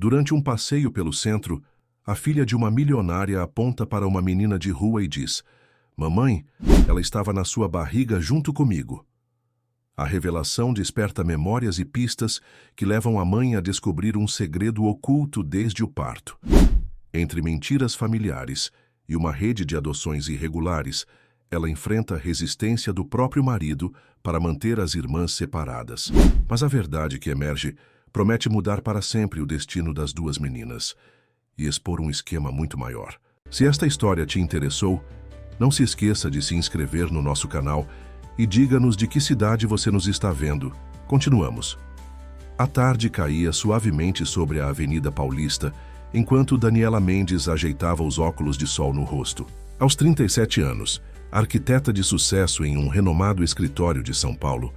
Durante um passeio pelo centro, a filha de uma milionária aponta para uma menina de rua e diz: "Mamãe, ela estava na sua barriga junto comigo." A revelação desperta memórias e pistas que levam a mãe a descobrir um segredo oculto desde o parto. Entre mentiras familiares e uma rede de adoções irregulares, ela enfrenta a resistência do próprio marido para manter as irmãs separadas. Mas a verdade que emerge promete mudar para sempre o destino das duas meninas e expor um esquema muito maior. Se esta história te interessou, não se esqueça de se inscrever no nosso canal e diga-nos de que cidade você nos está vendo. Continuamos. A tarde caía suavemente sobre a Avenida Paulista, enquanto Daniela Mendes ajeitava os óculos de sol no rosto. Aos 37 anos, arquiteta de sucesso em um renomado escritório de São Paulo,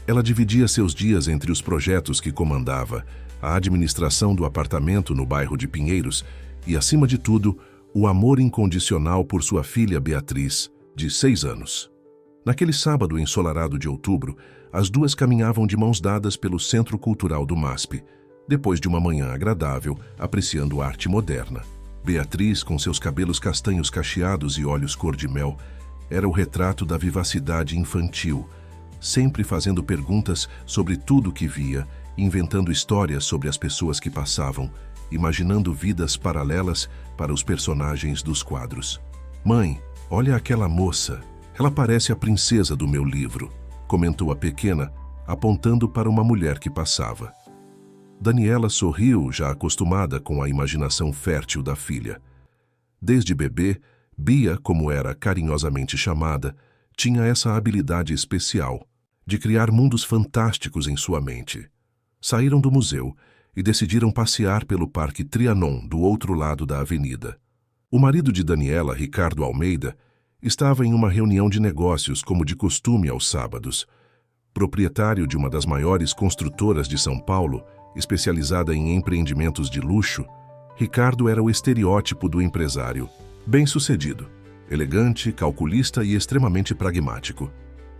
ela dividia seus dias entre os projetos que comandava, a administração do apartamento no bairro de Pinheiros e, acima de tudo, o amor incondicional por sua filha Beatriz, de 6 anos. Naquele sábado ensolarado de outubro, as duas caminhavam de mãos dadas pelo Centro Cultural do MASP, depois de uma manhã agradável, apreciando arte moderna. Beatriz, com seus cabelos castanhos cacheados e olhos cor-de-mel, era o retrato da vivacidade infantil, sempre fazendo perguntas sobre tudo o que via, inventando histórias sobre as pessoas que passavam, imaginando vidas paralelas para os personagens dos quadros. "Mãe, olha aquela moça. Ela parece a princesa do meu livro", comentou a pequena, apontando para uma mulher que passava. Daniela sorriu, já acostumada com a imaginação fértil da filha. Desde bebê, Bia, como era carinhosamente chamada, tinha essa habilidade especial de criar mundos fantásticos em sua mente. Saíram do museu e decidiram passear pelo Parque Trianon, do outro lado da avenida. O marido de Daniela, Ricardo Almeida, estava em uma reunião de negócios como de costume aos sábados. Proprietário de uma das maiores construtoras de São Paulo, especializada em empreendimentos de luxo, Ricardo era o estereótipo do empresário, bem-sucedido, elegante, calculista e extremamente pragmático.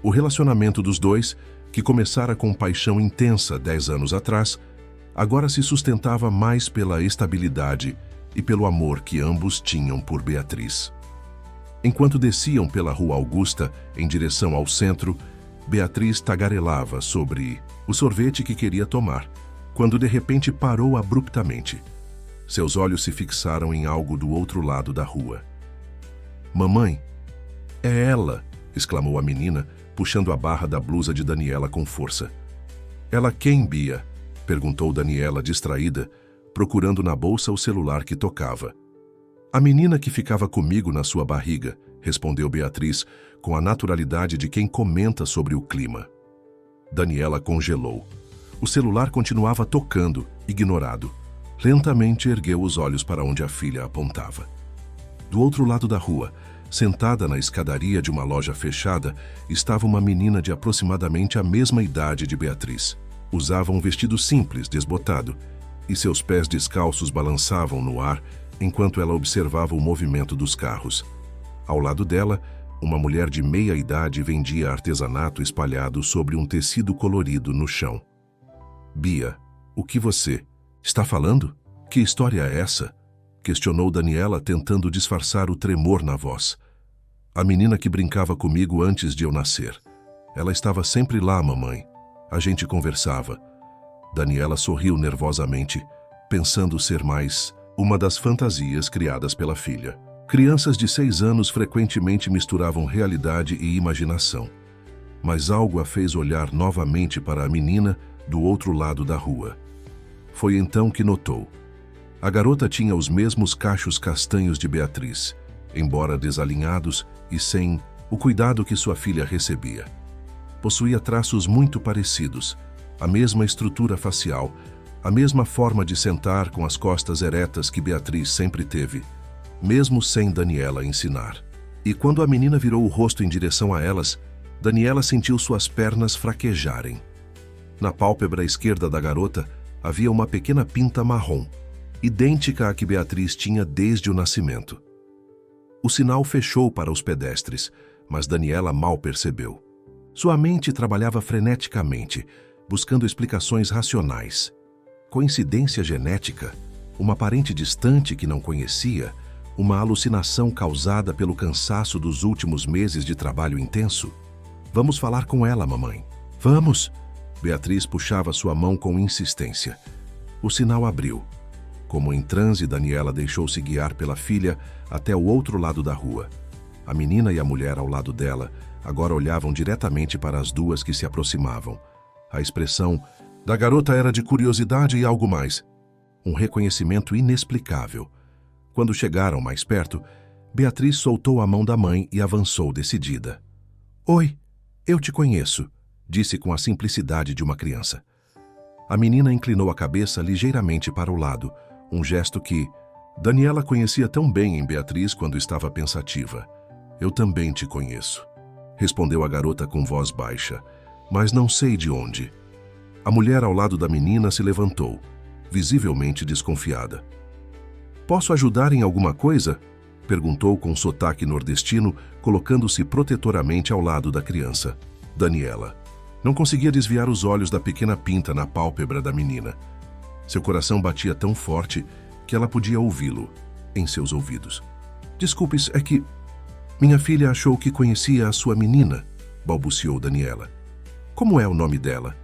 O relacionamento dos dois, que começara com paixão intensa 10 anos atrás, agora se sustentava mais pela estabilidade e pelo amor que ambos tinham por Beatriz. Enquanto desciam pela Rua Augusta em direção ao centro, Beatriz tagarelava sobre o sorvete que queria tomar, quando de repente parou abruptamente. Seus olhos se fixaram em algo do outro lado da rua. "Mamãe, é ela!" exclamou a menina, puxando a barra da blusa de Daniela com força. "Ela quem, Bia?" perguntou Daniela distraída, procurando na bolsa o celular que tocava. "A menina que ficava comigo na sua barriga", respondeu Beatriz, com a naturalidade de quem comenta sobre o clima. Daniela congelou. O celular continuava tocando, ignorado. Lentamente ergueu os olhos para onde a filha apontava. Do outro lado da rua, sentada na escadaria de uma loja fechada, estava uma menina de aproximadamente a mesma idade de Beatriz. Usava um vestido simples, desbotado, e seus pés descalços balançavam no ar enquanto ela observava o movimento dos carros. Ao lado dela, uma mulher de meia idade vendia artesanato espalhado sobre um tecido colorido no chão. "Bia, o que você está falando? Que história é essa?" questionou Daniela, tentando disfarçar o tremor na voz. "A menina que brincava comigo antes de eu nascer. Ela estava sempre lá, mamãe. A gente conversava." Daniela sorriu nervosamente, pensando ser mais uma das fantasias criadas pela filha. Crianças de 6 anos frequentemente misturavam realidade e imaginação. Mas algo a fez olhar novamente para a menina do outro lado da rua. Foi então que notou. A garota tinha os mesmos cachos castanhos de Beatriz, embora desalinhados e sem o cuidado que sua filha recebia. Possuía traços muito parecidos, a mesma estrutura facial, a mesma forma de sentar com as costas eretas que Beatriz sempre teve, mesmo sem Daniela ensinar. E quando a menina virou o rosto em direção a elas, Daniela sentiu suas pernas fraquejarem. Na pálpebra esquerda da garota havia uma pequena pinta marrom, idêntica à que Beatriz tinha desde o nascimento. O sinal fechou para os pedestres, mas Daniela mal percebeu. Sua mente trabalhava freneticamente, buscando explicações racionais. Coincidência genética? Uma parente distante que não conhecia? Uma alucinação causada pelo cansaço dos últimos meses de trabalho intenso? Vamos falar com ela, mamãe. Vamos! Beatriz puxava sua mão com insistência. O sinal abriu. Como em transe, Daniela deixou-se guiar pela filha até o outro lado da rua. A menina e a mulher ao lado dela agora olhavam diretamente para as duas que se aproximavam. A expressão da garota era de curiosidade e algo mais. Um reconhecimento inexplicável. Quando chegaram mais perto, Beatriz soltou a mão da mãe e avançou decidida. Oi, eu te conheço, disse com a simplicidade de uma criança. A menina inclinou a cabeça ligeiramente para o lado, um gesto que Daniela conhecia tão bem em Beatriz quando estava pensativa. Eu também te conheço, respondeu a garota com voz baixa, mas não sei de onde. A mulher ao lado da menina se levantou, visivelmente desconfiada. Posso ajudar em alguma coisa? Perguntou com sotaque nordestino, colocando-se protetoramente ao lado da criança. Daniela não conseguia desviar os olhos da pequena pinta na pálpebra da menina. Seu coração batia tão forte que ela podia ouvi-lo em seus ouvidos. Desculpe, é que minha filha achou que conhecia a sua menina, balbuciou Daniela. Como é o nome dela?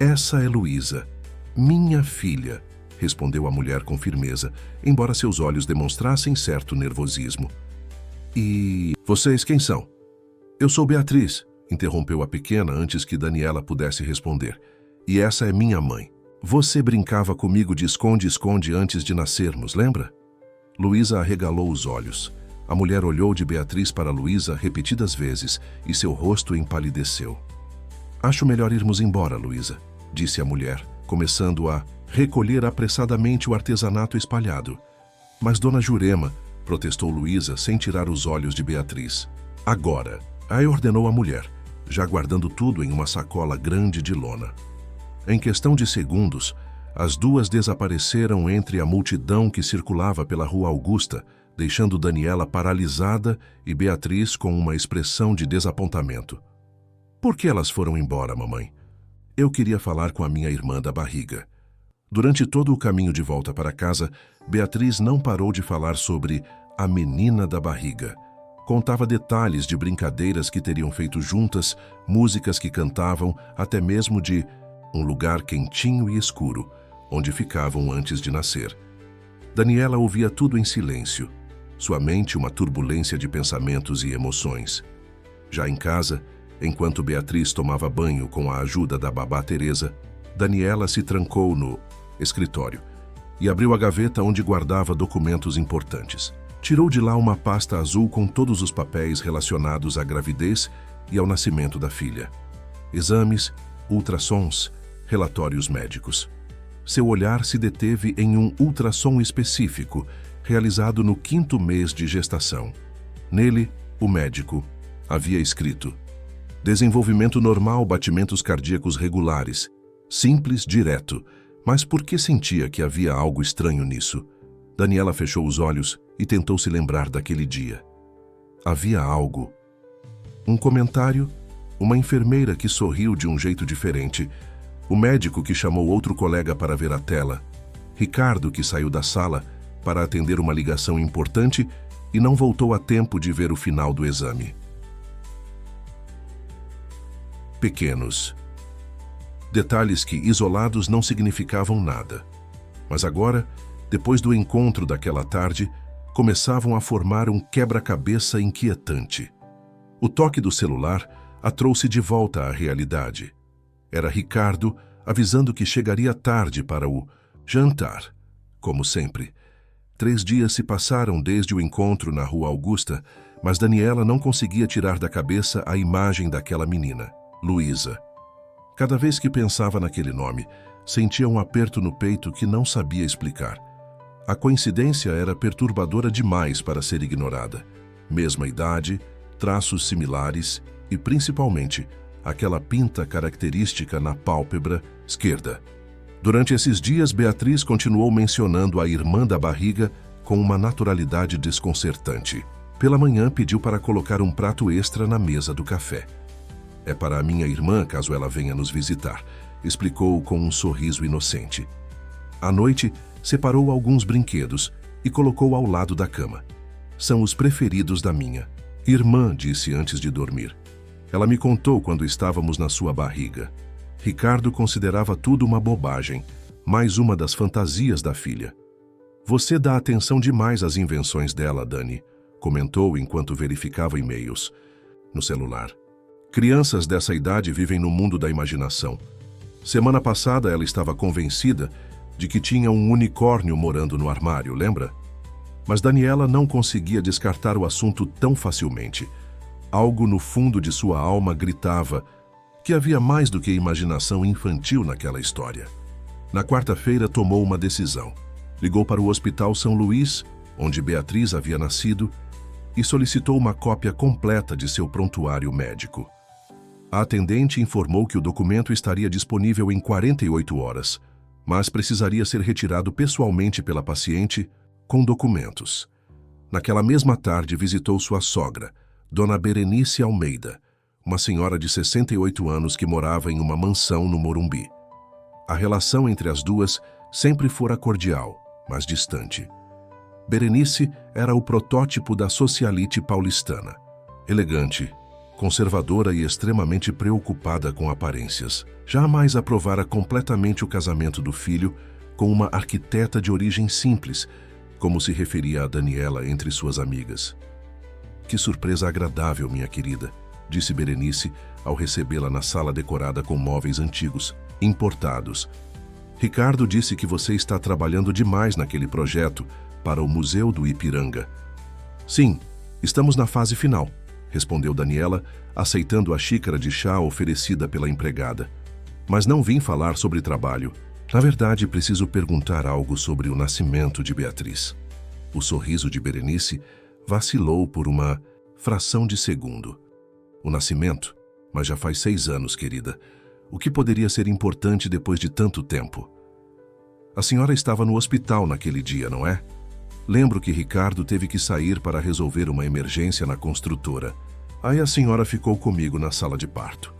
Essa é Luísa, minha filha, respondeu a mulher com firmeza, embora seus olhos demonstrassem certo nervosismo. E vocês quem são? Eu sou Beatriz, interrompeu a pequena antes que Daniela pudesse responder. E essa é minha mãe. Você brincava comigo de esconde-esconde antes de nascermos, lembra? Luísa arregalou os olhos. A mulher olhou de Beatriz para Luísa repetidas vezes e seu rosto empalideceu. Acho melhor irmos embora, Luísa, disse a mulher, começando a recolher apressadamente o artesanato espalhado. Mas Dona Jurema, protestou Luísa sem tirar os olhos de Beatriz. Agora, aí ordenou a mulher, já guardando tudo em uma sacola grande de lona. Em questão de segundos, as duas desapareceram entre a multidão que circulava pela Rua Augusta, deixando Daniela paralisada e Beatriz com uma expressão de desapontamento. Por que elas foram embora, mamãe? Eu queria falar com a minha irmã da barriga. Durante todo o caminho de volta para casa, Beatriz não parou de falar sobre a menina da barriga. Contava detalhes de brincadeiras que teriam feito juntas, músicas que cantavam, até mesmo de um lugar quentinho e escuro, onde ficavam antes de nascer. Daniela ouvia tudo em silêncio, sua mente uma turbulência de pensamentos e emoções. Já em casa, enquanto Beatriz tomava banho com a ajuda da babá Teresa, Daniela se trancou no escritório e abriu a gaveta onde guardava documentos importantes. Tirou de lá uma pasta azul com todos os papéis relacionados à gravidez e ao nascimento da filha. Exames, ultrassons, relatórios médicos. Seu olhar se deteve em um ultrassom específico, realizado no 5º mês de gestação. Nele, o médico havia escrito: desenvolvimento normal, batimentos cardíacos regulares. Simples, direto. Mas por que sentia que havia algo estranho nisso? Daniela fechou os olhos e tentou se lembrar daquele dia. Havia algo. Um comentário, uma enfermeira que sorriu de um jeito diferente, o médico que chamou outro colega para ver a tela, Ricardo que saiu da sala para atender uma ligação importante e não voltou a tempo de ver o final do exame. Pequenos. Detalhes que, isolados, não significavam nada. Mas agora, depois do encontro daquela tarde, começavam a formar um quebra-cabeça inquietante. O toque do celular a trouxe de volta à realidade. Era Ricardo avisando que chegaria tarde para o jantar, como sempre. 3 dias se passaram desde o encontro na Rua Augusta, mas Daniela não conseguia tirar da cabeça a imagem daquela menina, Luísa. Cada vez que pensava naquele nome, sentia um aperto no peito que não sabia explicar. A coincidência era perturbadora demais para ser ignorada. Mesma idade, traços similares e, principalmente, aquela pinta característica na pálpebra esquerda. Durante esses dias, Beatriz continuou mencionando a irmã da barriga com uma naturalidade desconcertante. Pela manhã, pediu para colocar um prato extra na mesa do café. É para a minha irmã, caso ela venha nos visitar, explicou com um sorriso inocente. À noite, separou alguns brinquedos e colocou ao lado da cama. São os preferidos da minha irmã, disse antes de dormir. Ela me contou quando estávamos na sua barriga. Ricardo considerava tudo uma bobagem, mais uma das fantasias da filha. Você dá atenção demais às invenções dela, Dani, comentou enquanto verificava e-mails no celular. Crianças dessa idade vivem no mundo da imaginação. Semana passada ela estava convencida de que tinha um unicórnio morando no armário, lembra? Mas Daniela não conseguia descartar o assunto tão facilmente. Algo no fundo de sua alma gritava que havia mais do que imaginação infantil naquela história. Na quarta-feira tomou uma decisão. Ligou para o Hospital São Luís, onde Beatriz havia nascido, e solicitou uma cópia completa de seu prontuário médico. A atendente informou que o documento estaria disponível em 48 horas, mas precisaria ser retirado pessoalmente pela paciente com documentos. Naquela mesma tarde visitou sua sogra, Dona Berenice Almeida, uma senhora de 68 anos que morava em uma mansão no Morumbi. A relação entre as duas sempre fora cordial, mas distante. Berenice era o protótipo da socialite paulistana. Elegante, conservadora e extremamente preocupada com aparências. Jamais aprovara completamente o casamento do filho com uma arquiteta de origem simples, como se referia a Daniela entre suas amigas. Que surpresa agradável, minha querida, disse Berenice ao recebê-la na sala decorada com móveis antigos, importados. Ricardo disse que você está trabalhando demais naquele projeto para o Museu do Ipiranga. Sim, estamos na fase final, respondeu Daniela, aceitando a xícara de chá oferecida pela empregada. Mas não vim falar sobre trabalho. Na verdade, preciso perguntar algo sobre o nascimento de Beatriz. O sorriso de Berenice vacilou por uma fração de segundo. O nascimento? Mas já faz 6 anos, querida. O que poderia ser importante depois de tanto tempo? A senhora estava no hospital naquele dia, não é? Lembro que Ricardo teve que sair para resolver uma emergência na construtora. Aí a senhora ficou comigo na sala de parto.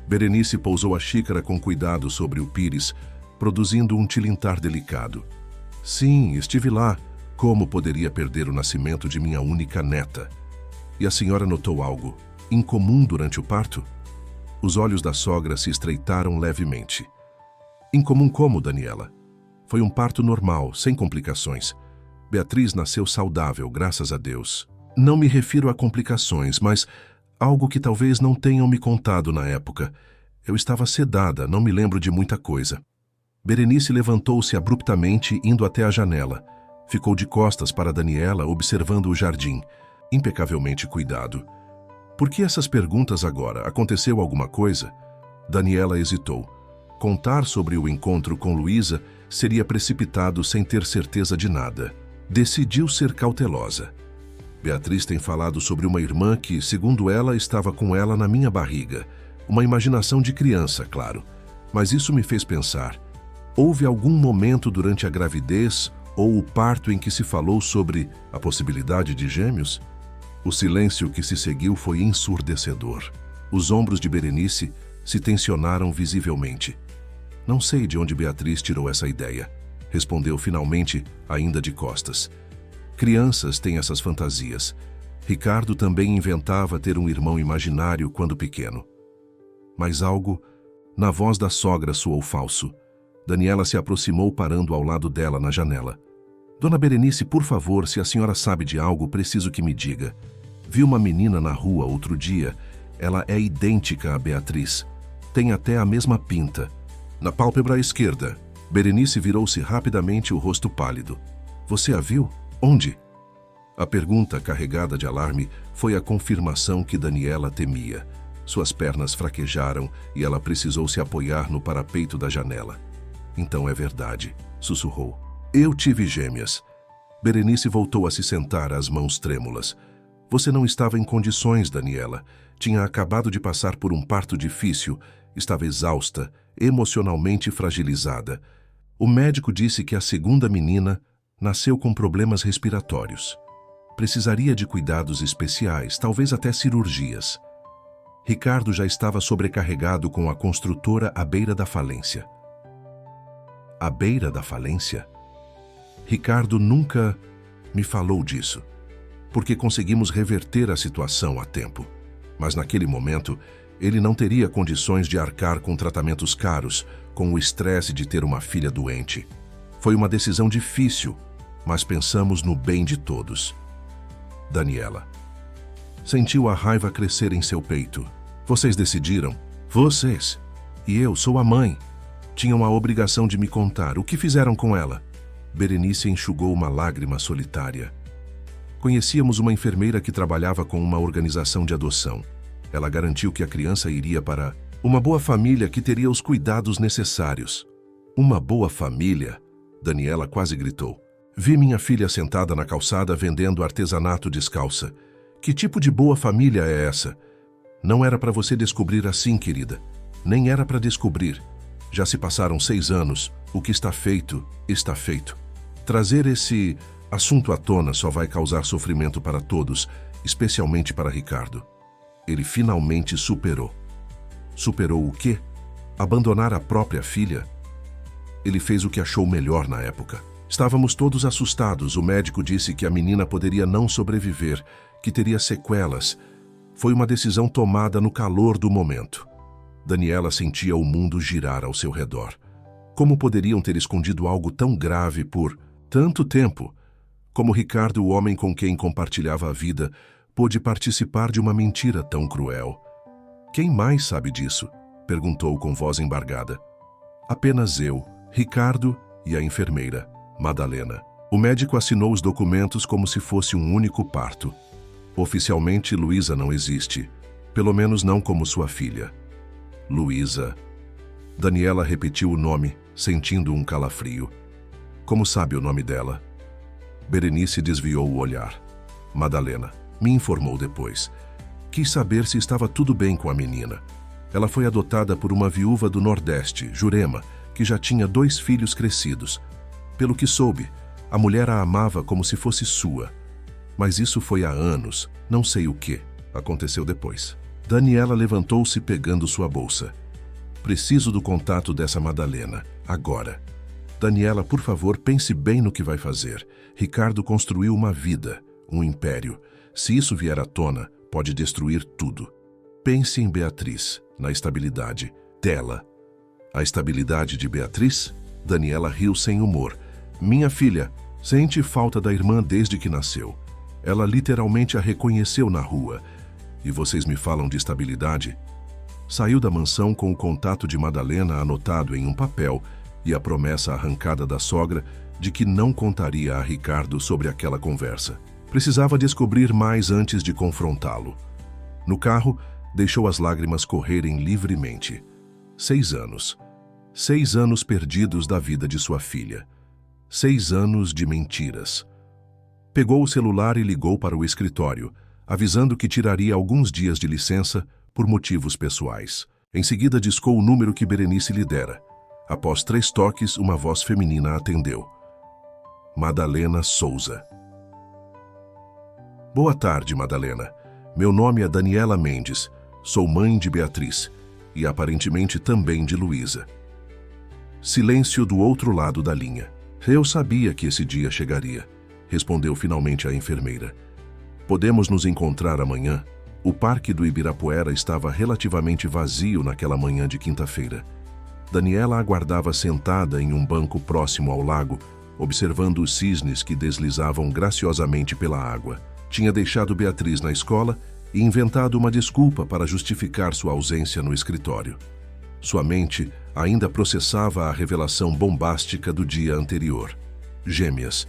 Berenice pousou a xícara com cuidado sobre o pires, produzindo um tilintar delicado. Sim, estive lá. Como poderia perder o nascimento de minha única neta? E a senhora notou algo incomum durante o parto? Os olhos da sogra se estreitaram levemente. Incomum como, Daniela? Foi um parto normal, sem complicações. Beatriz nasceu saudável, graças a Deus. Não me refiro a complicações, mas algo que talvez não tenham me contado na época. Eu estava sedada, não me lembro de muita coisa. Berenice levantou-se abruptamente, indo até a janela. Ficou de costas para Daniela, observando o jardim, impecavelmente cuidado. Por que essas perguntas agora? Aconteceu alguma coisa? Daniela hesitou. Contar sobre o encontro com Luísa seria precipitado sem ter certeza de nada. Decidiu ser cautelosa. Beatriz tem falado sobre uma irmã que, segundo ela, estava com ela na minha barriga. Uma imaginação de criança, claro. Mas isso me fez pensar. Houve algum momento durante a gravidez ou o parto em que se falou sobre a possibilidade de gêmeos? O silêncio que se seguiu foi ensurdecedor. Os ombros de Berenice se tensionaram visivelmente. Não sei de onde Beatriz tirou essa ideia, respondeu finalmente, ainda de costas. Crianças têm essas fantasias. Ricardo também inventava ter um irmão imaginário quando pequeno. Mas algo na voz da sogra soou falso. Daniela se aproximou, parando ao lado dela na janela. Dona Berenice, por favor, se a senhora sabe de algo, preciso que me diga. Vi uma menina na rua outro dia. Ela é idêntica a Beatriz. Tem até a mesma pinta. Na pálpebra esquerda. Berenice virou-se rapidamente, o rosto pálido. Você a viu? Onde? A pergunta, carregada de alarme, foi a confirmação que Daniela temia. Suas pernas fraquejaram e ela precisou se apoiar no parapeito da janela. Então é verdade, sussurrou. Eu tive gêmeas. Berenice voltou a se sentar, as mãos trêmulas. Você não estava em condições, Daniela. Tinha acabado de passar por um parto difícil, estava exausta, emocionalmente fragilizada. O médico disse que a segunda menina nasceu com problemas respiratórios. Precisaria de cuidados especiais, talvez até cirurgias. Ricardo já estava sobrecarregado com a construtora à beira da falência. À beira da falência? Ricardo nunca me falou disso, porque conseguimos reverter a situação a tempo. Mas naquele momento, ele não teria condições de arcar com tratamentos caros, com o estresse de ter uma filha doente. Foi uma decisão difícil, mas pensamos no bem de todos. Daniela sentiu a raiva crescer em seu peito. Vocês decidiram? Vocês. E eu sou a mãe. Tinham a obrigação de me contar o que fizeram com ela. Berenice enxugou uma lágrima solitária. Conhecíamos uma enfermeira que trabalhava com uma organização de adoção. Ela garantiu que a criança iria para uma boa família que teria os cuidados necessários. Uma boa família? Daniela quase gritou. Vi minha filha sentada na calçada vendendo artesanato descalça. Que tipo de boa família é essa? Não era para você descobrir assim, querida. Nem era para descobrir. Já se passaram 6 anos. O que está feito, está feito. Trazer esse assunto à tona só vai causar sofrimento para todos, especialmente para Ricardo. Ele finalmente superou. Superou o quê? Abandonar a própria filha? Ele fez o que achou melhor na época. Estávamos todos assustados. O médico disse que a menina poderia não sobreviver, que teria sequelas. Foi uma decisão tomada no calor do momento. Daniela sentia o mundo girar ao seu redor. Como poderiam ter escondido algo tão grave por tanto tempo? Como Ricardo, o homem com quem compartilhava a vida, pôde participar de uma mentira tão cruel? Quem mais sabe disso? Perguntou com voz embargada. Apenas eu, Ricardo e a enfermeira, Madalena. O médico assinou os documentos como se fosse um único parto. Oficialmente, Luísa não existe. Pelo menos não como sua filha. Luísa. Daniela repetiu o nome, sentindo um calafrio. Como sabe o nome dela? Berenice desviou o olhar. Madalena me informou depois. Quis saber se estava tudo bem com a menina. Ela foi adotada por uma viúva do Nordeste, Jurema, que já tinha 2 filhos crescidos. Pelo que soube, a mulher a amava como se fosse sua. Mas isso foi há anos, não sei o que aconteceu depois. Daniela levantou-se pegando sua bolsa. Preciso do contato dessa Madalena, agora. Daniela, por favor, pense bem no que vai fazer. Ricardo construiu uma vida, um império. Se isso vier à tona, pode destruir tudo. Pense em Beatriz, na estabilidade dela. A estabilidade de Beatriz? Daniela riu sem humor. Minha filha, sente falta da irmã desde que nasceu. Ela literalmente a reconheceu na rua. E vocês me falam de estabilidade? Saiu da mansão com o contato de Madalena anotado em um papel e a promessa arrancada da sogra de que não contaria a Ricardo sobre aquela conversa. Precisava descobrir mais antes de confrontá-lo. No carro, deixou as lágrimas correrem livremente. 6 anos. 6 anos perdidos da vida de sua filha. 6 anos de mentiras. Pegou o celular e ligou para o escritório, avisando que tiraria alguns dias de licença por motivos pessoais. Em seguida, discou o número que Berenice lhe dera. Após 3 toques, uma voz feminina atendeu. Madalena Souza. Boa tarde, Madalena. Meu nome é Daniela Mendes. Sou mãe de Beatriz e aparentemente também de Luísa. Silêncio do outro lado da linha. Eu sabia que esse dia chegaria, respondeu finalmente a enfermeira. Podemos nos encontrar amanhã? O parque do Ibirapuera estava relativamente vazio naquela manhã de quinta-feira. Daniela aguardava sentada em um banco próximo ao lago, observando os cisnes que deslizavam graciosamente pela água. Tinha deixado Beatriz na escola e inventado uma desculpa para justificar sua ausência no escritório. Sua mente ainda processava a revelação bombástica do dia anterior. Gêmeas.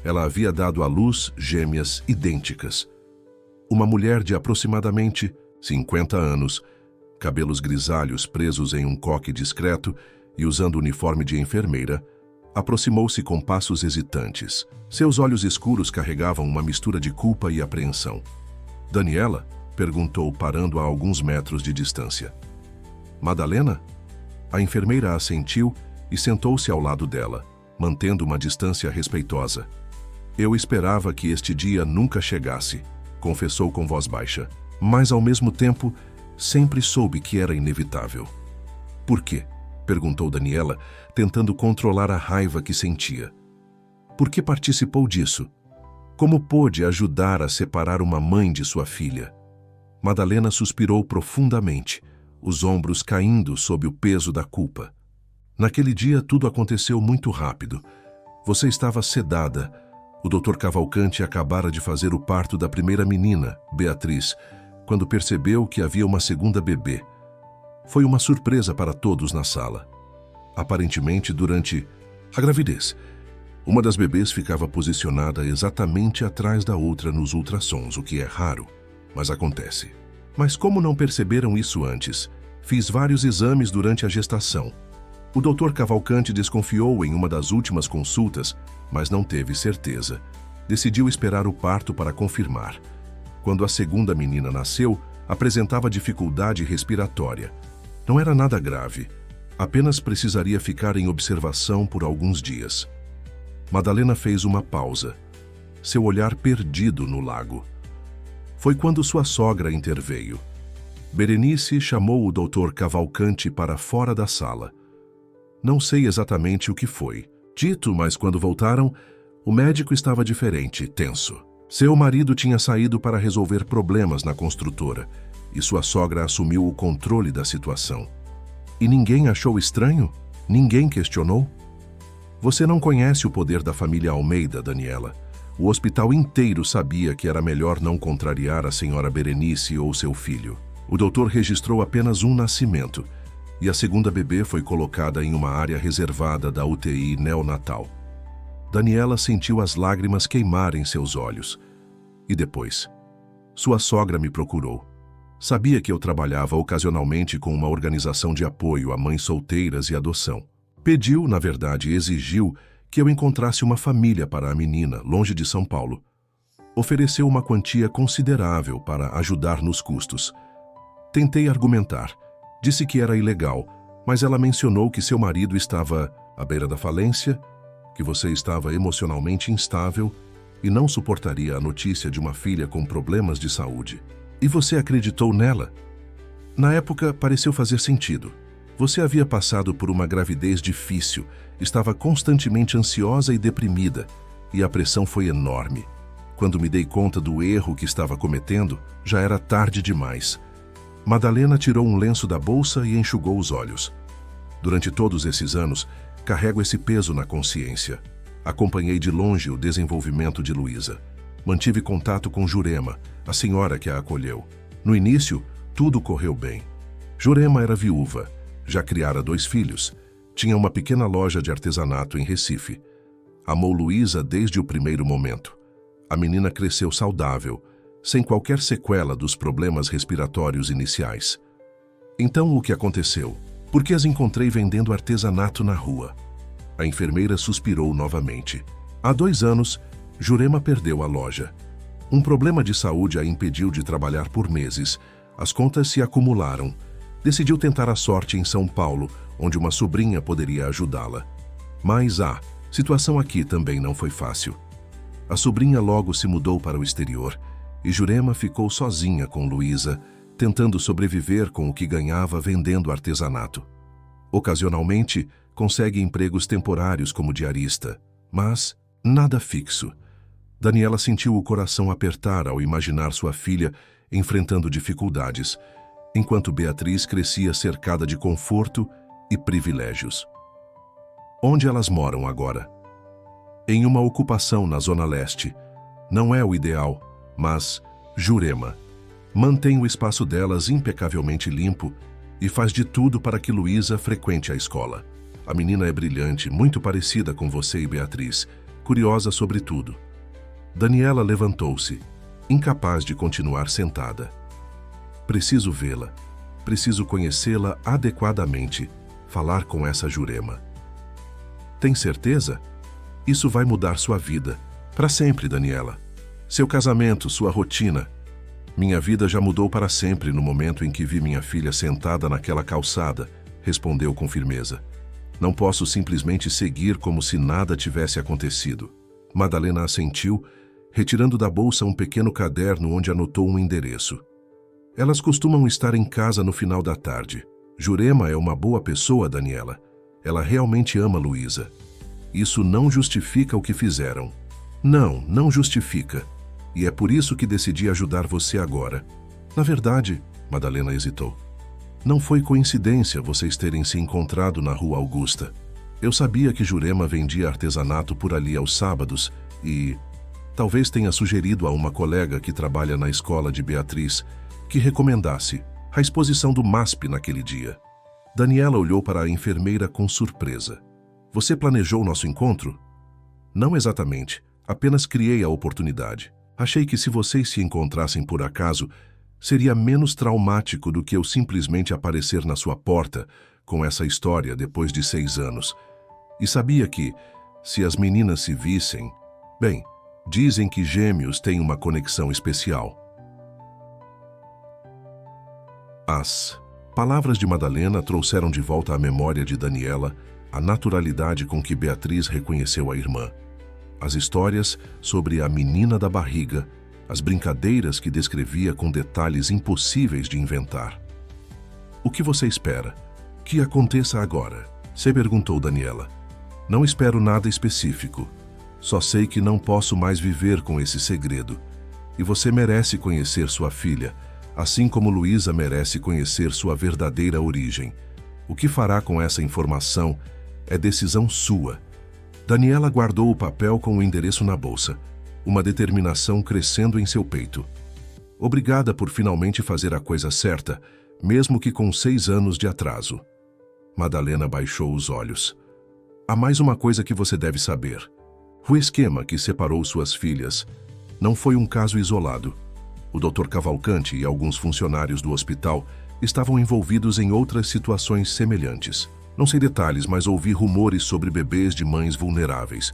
Ela havia dado à luz gêmeas idênticas. Uma mulher de aproximadamente 50 anos, cabelos grisalhos presos em um coque discreto e usando uniforme de enfermeira, aproximou-se com passos hesitantes. Seus olhos escuros carregavam uma mistura de culpa e apreensão. Daniela? Perguntou, parando a alguns metros de distância. Madalena? A enfermeira assentiu e sentou-se ao lado dela, mantendo uma distância respeitosa. Eu esperava que este dia nunca chegasse, confessou com voz baixa, mas ao mesmo tempo sempre soube que era inevitável. Por quê? Perguntou Daniela, tentando controlar a raiva que sentia. Por que participou disso? Como pôde ajudar a separar uma mãe de sua filha? Madalena suspirou profundamente, os ombros caindo sob o peso da culpa. Naquele dia tudo aconteceu muito rápido. Você estava sedada. O Dr. Cavalcante acabara de fazer o parto da primeira menina, Beatriz, quando percebeu que havia uma segunda bebê. Foi uma surpresa para todos na sala. Aparentemente, durante a gravidez, uma das bebês ficava posicionada exatamente atrás da outra nos ultrassons, o que é raro, mas acontece. Mas como não perceberam isso antes? Fiz vários exames durante a gestação. O Dr. Cavalcante desconfiou em uma das últimas consultas, mas não teve certeza. Decidiu esperar o parto para confirmar. Quando a segunda menina nasceu, apresentava dificuldade respiratória. Não era nada grave, apenas precisaria ficar em observação por alguns dias. Madalena fez uma pausa, seu olhar perdido no lago. Foi quando sua sogra interveio. Berenice chamou o Dr. Cavalcante para fora da sala. Não sei exatamente o que foi dito, mas quando voltaram, o médico estava diferente, tenso. Seu marido tinha saído para resolver problemas na construtora e sua sogra assumiu o controle da situação. E ninguém achou estranho? Ninguém questionou? Você não conhece o poder da família Almeida, Daniela. O hospital inteiro sabia que era melhor não contrariar a senhora Berenice ou seu filho. O doutor registrou apenas um nascimento e a segunda bebê foi colocada em uma área reservada da UTI neonatal. Daniela sentiu as lágrimas queimarem seus olhos. E depois? Sua sogra me procurou. Sabia que eu trabalhava ocasionalmente com uma organização de apoio a mães solteiras e adoção. Pediu, na verdade, exigiu que eu encontrasse uma família para a menina, longe de São Paulo. Ofereceu uma quantia considerável para ajudar nos custos. Tentei argumentar. Disse que era ilegal, mas ela mencionou que seu marido estava à beira da falência, que você estava emocionalmente instável e não suportaria a notícia de uma filha com problemas de saúde. E você acreditou nela? Na época, pareceu fazer sentido. Você havia passado por uma gravidez difícil, estava constantemente ansiosa e deprimida, e a pressão foi enorme. Quando me dei conta do erro que estava cometendo, já era tarde demais. Madalena tirou um lenço da bolsa e enxugou os olhos. Durante todos esses anos, carrego esse peso na consciência. Acompanhei de longe o desenvolvimento de Luísa. Mantive contato com Jurema, a senhora que a acolheu. No início, tudo correu bem. Jurema era viúva, já criara 2 filhos, tinha uma pequena loja de artesanato em Recife. Amou Luísa desde o primeiro momento. A menina cresceu saudável, sem qualquer sequela dos problemas respiratórios iniciais. Então o que aconteceu? Por que as encontrei vendendo artesanato na rua? A enfermeira suspirou novamente. Há 2 anos, Jurema perdeu a loja. Um problema de saúde a impediu de trabalhar por meses. As contas se acumularam. Decidiu tentar a sorte em São Paulo, onde uma sobrinha poderia ajudá-la. Mas a situação aqui também não foi fácil. A sobrinha logo se mudou para o exterior e Jurema ficou sozinha com Luísa, tentando sobreviver com o que ganhava vendendo artesanato. Ocasionalmente, consegue empregos temporários como diarista, mas nada fixo. Daniela sentiu o coração apertar ao imaginar sua filha enfrentando dificuldades, enquanto Beatriz crescia cercada de conforto e privilégios. Onde elas moram agora? Em uma ocupação na Zona Leste. Não é o ideal, mas Jurema mantém o espaço delas impecavelmente limpo e faz de tudo para que Luísa frequente a escola. A menina é brilhante, muito parecida com você e Beatriz, curiosa sobre tudo. Daniela levantou-se, incapaz de continuar sentada. Preciso vê-la. Preciso conhecê-la adequadamente, falar com essa Jurema. Tem certeza? Isso vai mudar sua vida. Para sempre, Daniela. Seu casamento, sua rotina. Minha vida já mudou para sempre no momento em que vi minha filha sentada naquela calçada, respondeu com firmeza. Não posso simplesmente seguir como se nada tivesse acontecido. Madalena assentiu, retirando da bolsa um pequeno caderno onde anotou um endereço. Elas costumam estar em casa no final da tarde. Jurema é uma boa pessoa, Daniela. Ela realmente ama Luísa. Isso não justifica o que fizeram. Não justifica. E é por isso que decidi ajudar você agora. Na verdade, Madalena hesitou. Não foi coincidência vocês terem se encontrado na Rua Augusta. Eu sabia que Jurema vendia artesanato por ali aos sábados e talvez tenha sugerido a uma colega que trabalha na escola de Beatriz que recomendasse a exposição do MASP naquele dia. Daniela olhou para a enfermeira com surpresa. Você planejou nosso encontro? Não exatamente, apenas criei a oportunidade. Achei que se vocês se encontrassem por acaso, seria menos traumático do que eu simplesmente aparecer na sua porta com essa história depois de 6 anos. E sabia que, se as meninas se vissem... Bem, dizem que gêmeos têm uma conexão especial. As palavras de Madalena trouxeram de volta à memória de Daniela a naturalidade com que Beatriz reconheceu a irmã. As histórias sobre a menina da barriga, as brincadeiras que descrevia com detalhes impossíveis de inventar. O que você espera? Que aconteça agora? Se perguntou Daniela. Não espero nada específico. Só sei que não posso mais viver com esse segredo. E você merece conhecer sua filha, assim como Luísa merece conhecer sua verdadeira origem. O que fará com essa informação é decisão sua. Daniela guardou o papel com o endereço na bolsa, uma determinação crescendo em seu peito. Obrigada por finalmente fazer a coisa certa, mesmo que com 6 anos de atraso. Madalena baixou os olhos. Há mais uma coisa que você deve saber. O esquema que separou suas filhas não foi um caso isolado. O Dr. Cavalcante e alguns funcionários do hospital estavam envolvidos em outras situações semelhantes. Não sei detalhes, mas ouvi rumores sobre bebês de mães vulneráveis.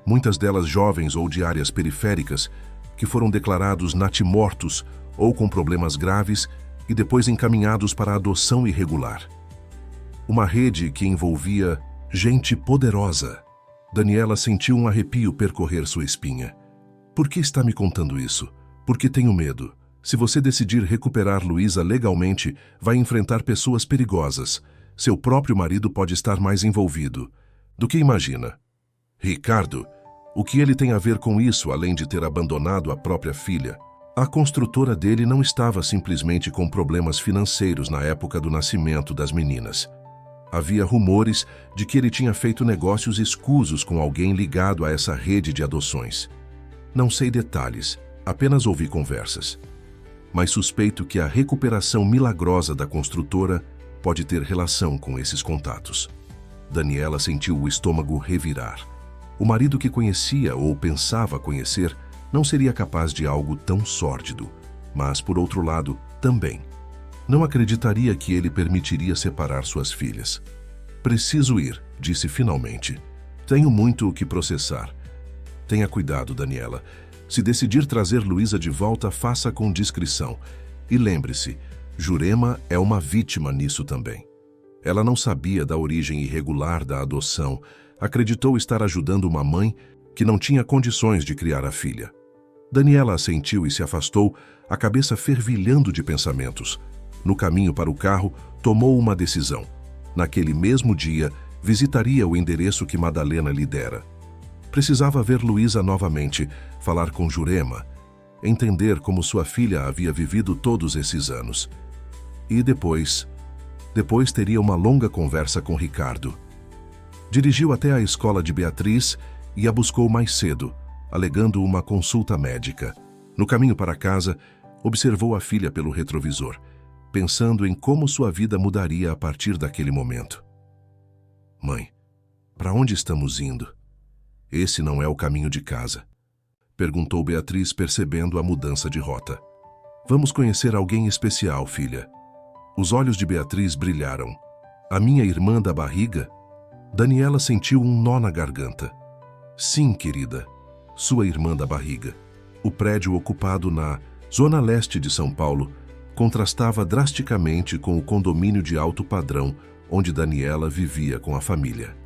Muitas delas jovens ou de áreas periféricas, que foram declarados natimortos ou com problemas graves e depois encaminhados para adoção irregular. Uma rede que envolvia gente poderosa. Daniela sentiu um arrepio percorrer sua espinha. Por que está me contando isso? Porque tenho medo. Se você decidir recuperar Luísa legalmente, vai enfrentar pessoas perigosas. Seu próprio marido pode estar mais envolvido do que imagina. Ricardo, o que ele tem a ver com isso, além de ter abandonado a própria filha? A construtora dele não estava simplesmente com problemas financeiros na época do nascimento das meninas. Havia rumores de que ele tinha feito negócios escusos com alguém ligado a essa rede de adoções. Não sei detalhes, apenas ouvi conversas. Mas suspeito que a recuperação milagrosa da construtora pode ter relação com esses contatos. Daniela sentiu o estômago revirar. O marido que conhecia ou pensava conhecer não seria capaz de algo tão sórdido, mas, por outro lado, também. Não acreditaria que ele permitiria separar suas filhas. Preciso ir, disse finalmente. Tenho muito o que processar. Tenha cuidado, Daniela. Se decidir trazer Luísa de volta, faça com discrição. E lembre-se, Jurema é uma vítima nisso também. Ela não sabia da origem irregular da adoção, acreditou estar ajudando uma mãe que não tinha condições de criar a filha. Daniela assentiu e se afastou, a cabeça fervilhando de pensamentos. No caminho para o carro, tomou uma decisão. Naquele mesmo dia, visitaria o endereço que Madalena lhe dera. Precisava ver Luísa novamente, falar com Jurema, entender como sua filha havia vivido todos esses anos. E depois teria uma longa conversa com Ricardo. Dirigiu até a escola de Beatriz e a buscou mais cedo, alegando uma consulta médica. No caminho para casa, observou a filha pelo retrovisor, pensando em como sua vida mudaria a partir daquele momento. Mãe, para onde estamos indo? Esse não é o caminho de casa, perguntou Beatriz, percebendo a mudança de rota. Vamos conhecer alguém especial, filha. Os olhos de Beatriz brilharam. A minha irmã da barriga? Daniela sentiu um nó na garganta. Sim, querida, sua irmã da barriga. O prédio ocupado na zona leste de São Paulo contrastava drasticamente com o condomínio de alto padrão onde Daniela vivia com a família.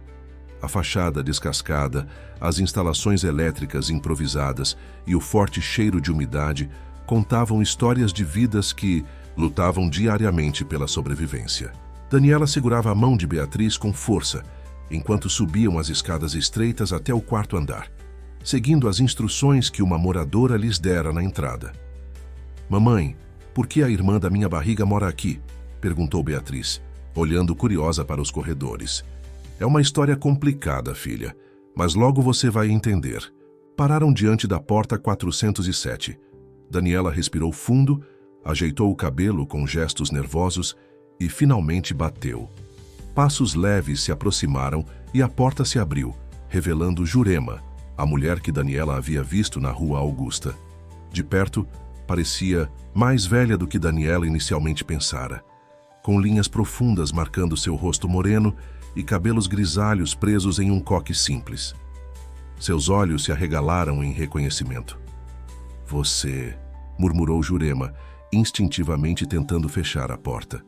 A fachada descascada, as instalações elétricas improvisadas e o forte cheiro de umidade contavam histórias de vidas que lutavam diariamente pela sobrevivência. Daniela segurava a mão de Beatriz com força, enquanto subiam as escadas estreitas até o quarto andar, seguindo as instruções que uma moradora lhes dera na entrada. "Mamãe, por que a irmã da minha barriga mora aqui?" perguntou Beatriz, olhando curiosa para os corredores. "É uma história complicada, filha, mas logo você vai entender." Pararam diante da porta 407. Daniela respirou fundo, ajeitou o cabelo com gestos nervosos e finalmente bateu. Passos leves se aproximaram e a porta se abriu, revelando Jurema, a mulher que Daniela havia visto na Rua Augusta. De perto, parecia mais velha do que Daniela inicialmente pensara, com linhas profundas marcando seu rosto moreno e cabelos grisalhos presos em um coque simples. Seus olhos se arregalaram em reconhecimento. "Você", murmurou Jurema, instintivamente tentando fechar a porta.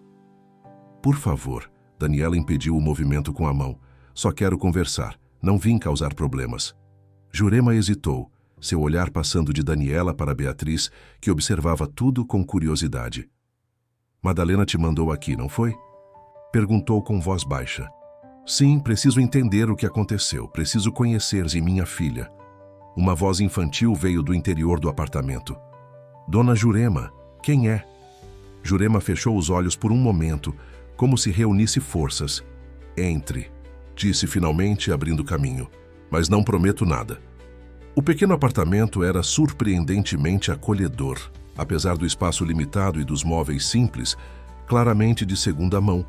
"Por favor", Daniela impediu o movimento com a mão. "Só quero conversar, não vim causar problemas." Jurema hesitou, seu olhar passando de Daniela para Beatriz, que observava tudo com curiosidade. "Madalena te mandou aqui, não foi?" perguntou com voz baixa. "Sim, preciso entender o que aconteceu. Preciso conhecer-se minha filha." Uma voz infantil veio do interior do apartamento. "Dona Jurema, quem é?" Jurema fechou os olhos por um momento, como se reunisse forças. "Entre", disse finalmente, abrindo caminho. "Mas não prometo nada." O pequeno apartamento era surpreendentemente acolhedor, apesar do espaço limitado e dos móveis simples, claramente de segunda mão.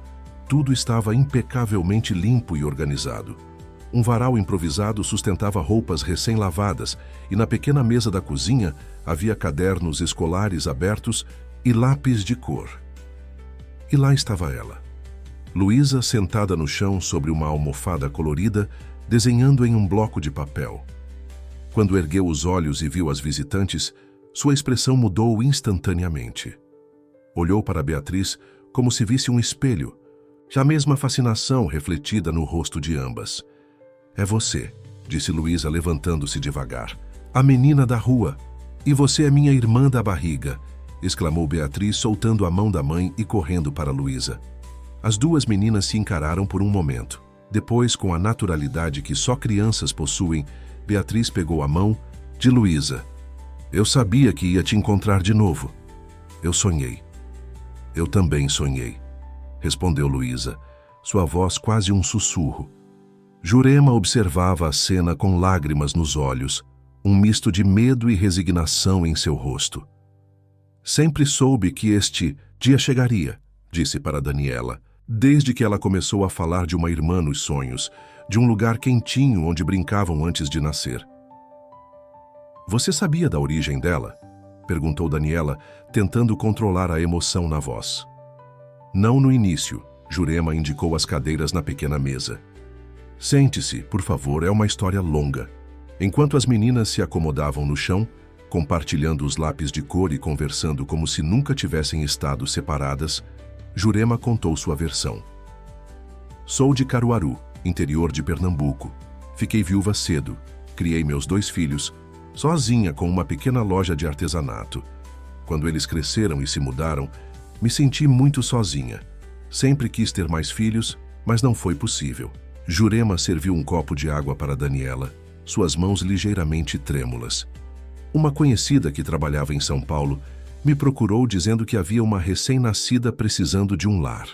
Tudo estava impecavelmente limpo e organizado. Um varal improvisado sustentava roupas recém-lavadas e na pequena mesa da cozinha havia cadernos escolares abertos e lápis de cor. E lá estava ela, Luísa, sentada no chão sobre uma almofada colorida, desenhando em um bloco de papel. Quando ergueu os olhos e viu as visitantes, sua expressão mudou instantaneamente. Olhou para Beatriz como se visse um espelho, a mesma fascinação refletida no rosto de ambas. "É você", disse Luísa, levantando-se devagar. "A menina da rua. E você é minha irmã da barriga", exclamou Beatriz, soltando a mão da mãe e correndo para Luísa. As duas meninas se encararam por um momento. Depois, com a naturalidade que só crianças possuem, Beatriz pegou a mão de Luísa. "Eu sabia que ia te encontrar de novo. Eu sonhei." "Eu também sonhei", respondeu Luísa, sua voz quase um sussurro. Jurema observava a cena com lágrimas nos olhos, um misto de medo e resignação em seu rosto. "Sempre soube que este dia chegaria", disse para Daniela, desde que ela começou a falar de uma irmã nos sonhos, de um lugar quentinho onde brincavam antes de nascer. "Você sabia da origem dela?" perguntou Daniela, tentando controlar a emoção na voz. "Não no início", Jurema indicou as cadeiras na pequena mesa. "Sente-se, por favor, é uma história longa." Enquanto as meninas se acomodavam no chão, compartilhando os lápis de cor e conversando como se nunca tivessem estado separadas, Jurema contou sua versão. "Sou de Caruaru, interior de Pernambuco. Fiquei viúva cedo, criei meus 2 filhos, sozinha com uma pequena loja de artesanato. Quando eles cresceram e se mudaram, me senti muito sozinha. Sempre quis ter mais filhos, mas não foi possível." Jurema serviu um copo de água para Daniela, suas mãos ligeiramente trêmulas. "Uma conhecida que trabalhava em São Paulo me procurou dizendo que havia uma recém-nascida precisando de um lar.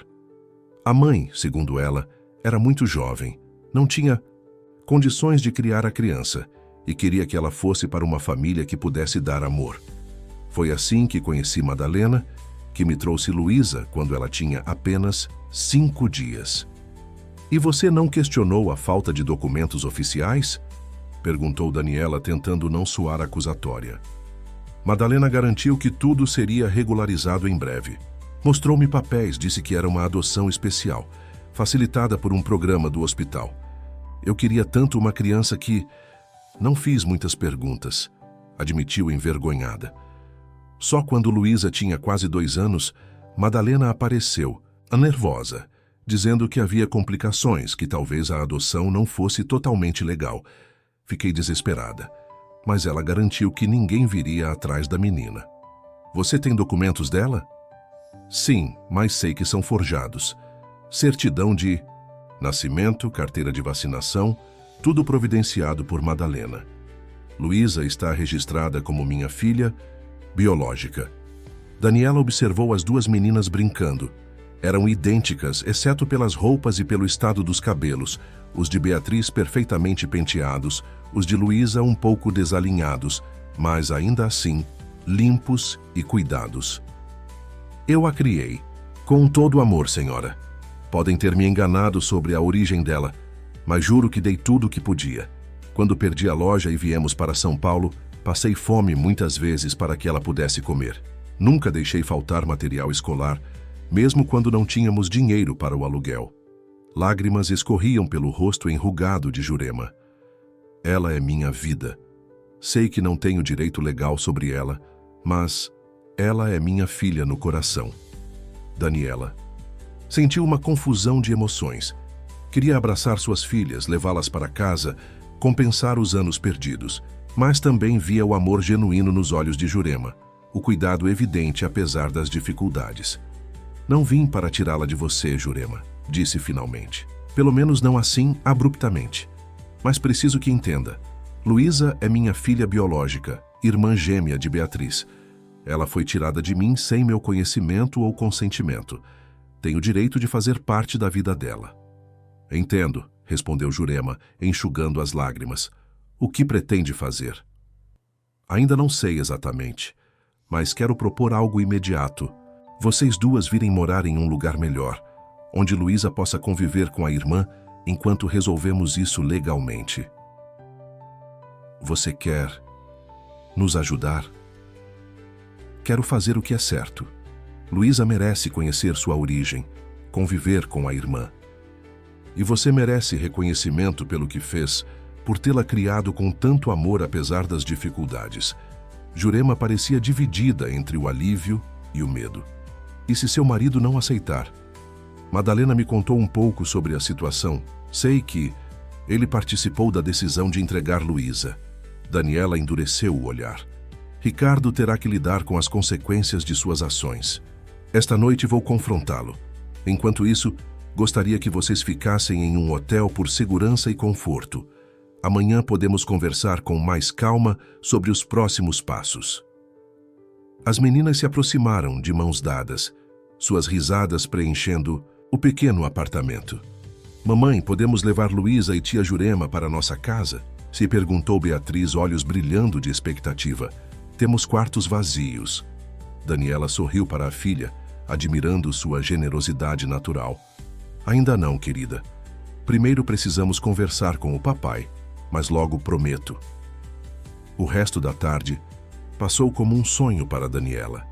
A mãe, segundo ela, era muito jovem, não tinha condições de criar a criança e queria que ela fosse para uma família que pudesse dar amor. Foi assim que conheci Madalena, que me trouxe Luísa quando ela tinha apenas 5 dias. "E você não questionou a falta de documentos oficiais?" perguntou Daniela, tentando não soar acusatória. Madalena garantiu que tudo seria regularizado em breve. Mostrou-me papéis, disse que era uma adoção especial, facilitada por um programa do hospital. Eu queria tanto uma criança que... Não fiz muitas perguntas, admitiu envergonhada. Só quando Luísa tinha quase 2 anos, Madalena apareceu, nervosa, dizendo que havia complicações, que talvez a adoção não fosse totalmente legal. Fiquei desesperada, mas ela garantiu que ninguém viria atrás da menina. "Você tem documentos dela?" "Sim, mas sei que são forjados. certidão de nascimento, carteira de vacinação, tudo providenciado por Madalena. Luísa está registrada como minha filha biológica. Daniela observou as duas meninas brincando. Eram idênticas, exceto pelas roupas e pelo estado dos cabelos, os de Beatriz perfeitamente penteados, os de Luísa um pouco desalinhados, mas ainda assim, limpos e cuidados. Eu a criei, com todo amor, senhora. Podem ter me enganado sobre a origem dela, mas juro que dei tudo o que podia. Quando perdi a loja e viemos para São Paulo, passei fome muitas vezes para que ela pudesse comer. Nunca deixei faltar material escolar, mesmo quando não tínhamos dinheiro para o aluguel. Lágrimas escorriam pelo rosto enrugado de Jurema. Ela é minha vida. Sei que não tenho direito legal sobre ela, mas ela é minha filha no coração. Daniela. Sentiu uma confusão de emoções. Queria abraçar suas filhas, levá-las para casa, compensar os anos perdidos, mas também via o amor genuíno nos olhos de Jurema, o cuidado evidente apesar das dificuldades. Não vim para tirá-la de você, Jurema, disse finalmente. Pelo menos não assim, abruptamente. Mas preciso que entenda. Luísa é minha filha biológica, irmã gêmea de Beatriz. Ela foi tirada de mim sem meu conhecimento ou consentimento. Tenho direito de fazer parte da vida dela. Entendo, respondeu Jurema, enxugando as lágrimas. O que pretende fazer? Ainda não sei exatamente, mas quero propor algo imediato. Vocês duas virem morar em um lugar melhor, onde Luísa possa conviver com a irmã enquanto resolvemos isso legalmente. Você quer nos ajudar? Quero fazer o que é certo. Luísa merece conhecer sua origem, conviver com a irmã. E você merece reconhecimento pelo que fez, por tê-la criado com tanto amor apesar das dificuldades. Jurema parecia dividida entre o alívio e o medo. E se seu marido não aceitar? Madalena me contou um pouco sobre a situação. Sei que ele participou da decisão de entregar Luísa. Daniela endureceu o olhar. Ricardo terá que lidar com as consequências de suas ações. Esta noite vou confrontá-lo. Enquanto isso, gostaria que vocês ficassem em um hotel por segurança e conforto. Amanhã podemos conversar com mais calma sobre os próximos passos. As meninas se aproximaram de mãos dadas, suas risadas preenchendo o pequeno apartamento. Mamãe, podemos levar Luísa e tia Jurema para nossa casa? Se perguntou Beatriz, olhos brilhando de expectativa. Temos quartos vazios. Daniela sorriu para a filha, admirando sua generosidade natural. Ainda não, querida. Primeiro precisamos conversar com o papai, mas logo prometo. O resto da tarde passou como um sonho para Daniela.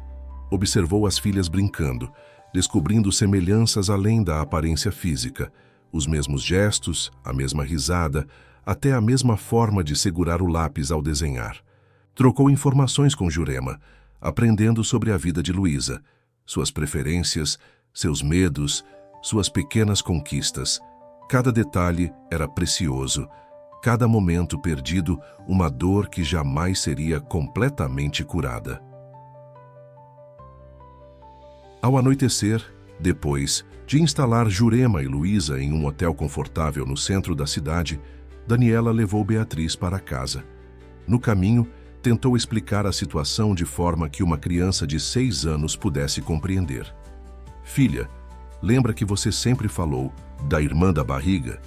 Observou as filhas brincando, descobrindo semelhanças além da aparência física, os mesmos gestos, a mesma risada, até a mesma forma de segurar o lápis ao desenhar. Trocou informações com Jurema, aprendendo sobre a vida de Luísa, suas preferências, seus medos, suas pequenas conquistas. Cada detalhe era precioso, cada momento perdido, uma dor que jamais seria completamente curada. Ao anoitecer, depois de instalar Jurema e Luísa em um hotel confortável no centro da cidade, Daniela levou Beatriz para casa. No caminho, tentou explicar a situação de forma que uma criança de 6 anos pudesse compreender. Filha, lembra que você sempre falou da irmã da barriga?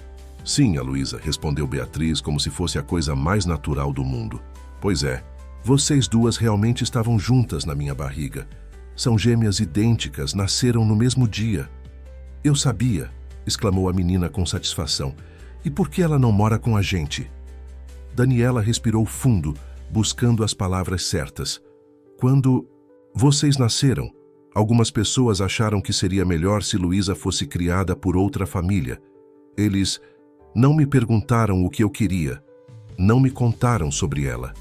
Sim, Luísa, respondeu Beatriz como se fosse a coisa mais natural do mundo. Pois é, vocês duas realmente estavam juntas na minha barriga. São gêmeas idênticas, nasceram no mesmo dia. Eu sabia, exclamou a menina com satisfação. E por que ela não mora com a gente? Daniela respirou fundo, buscando as palavras certas. Quando vocês nasceram, algumas pessoas acharam que seria melhor se Luísa fosse criada por outra família. Eles não me perguntaram o que eu queria, não me contaram sobre ela.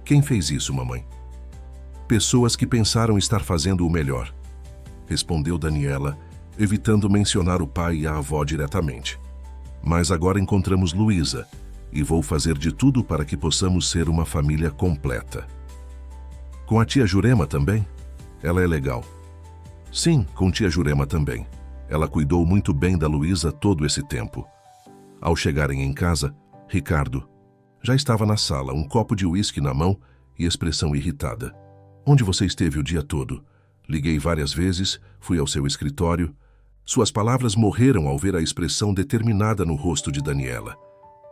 Quem fez isso, mamãe? Pessoas que pensaram estar fazendo o melhor, respondeu Daniela, evitando mencionar o pai e a avó diretamente. Mas agora encontramos Luísa, e vou fazer de tudo para que possamos ser uma família completa. Com a tia Jurema também? Ela é legal. Sim, com tia Jurema também. Ela cuidou muito bem da Luísa todo esse tempo. Ao chegarem em casa, Ricardo já estava na sala, um copo de uísque na mão e expressão irritada. Onde você esteve o dia todo? Liguei várias vezes, fui ao seu escritório. Suas palavras morreram ao ver a expressão determinada no rosto de Daniela.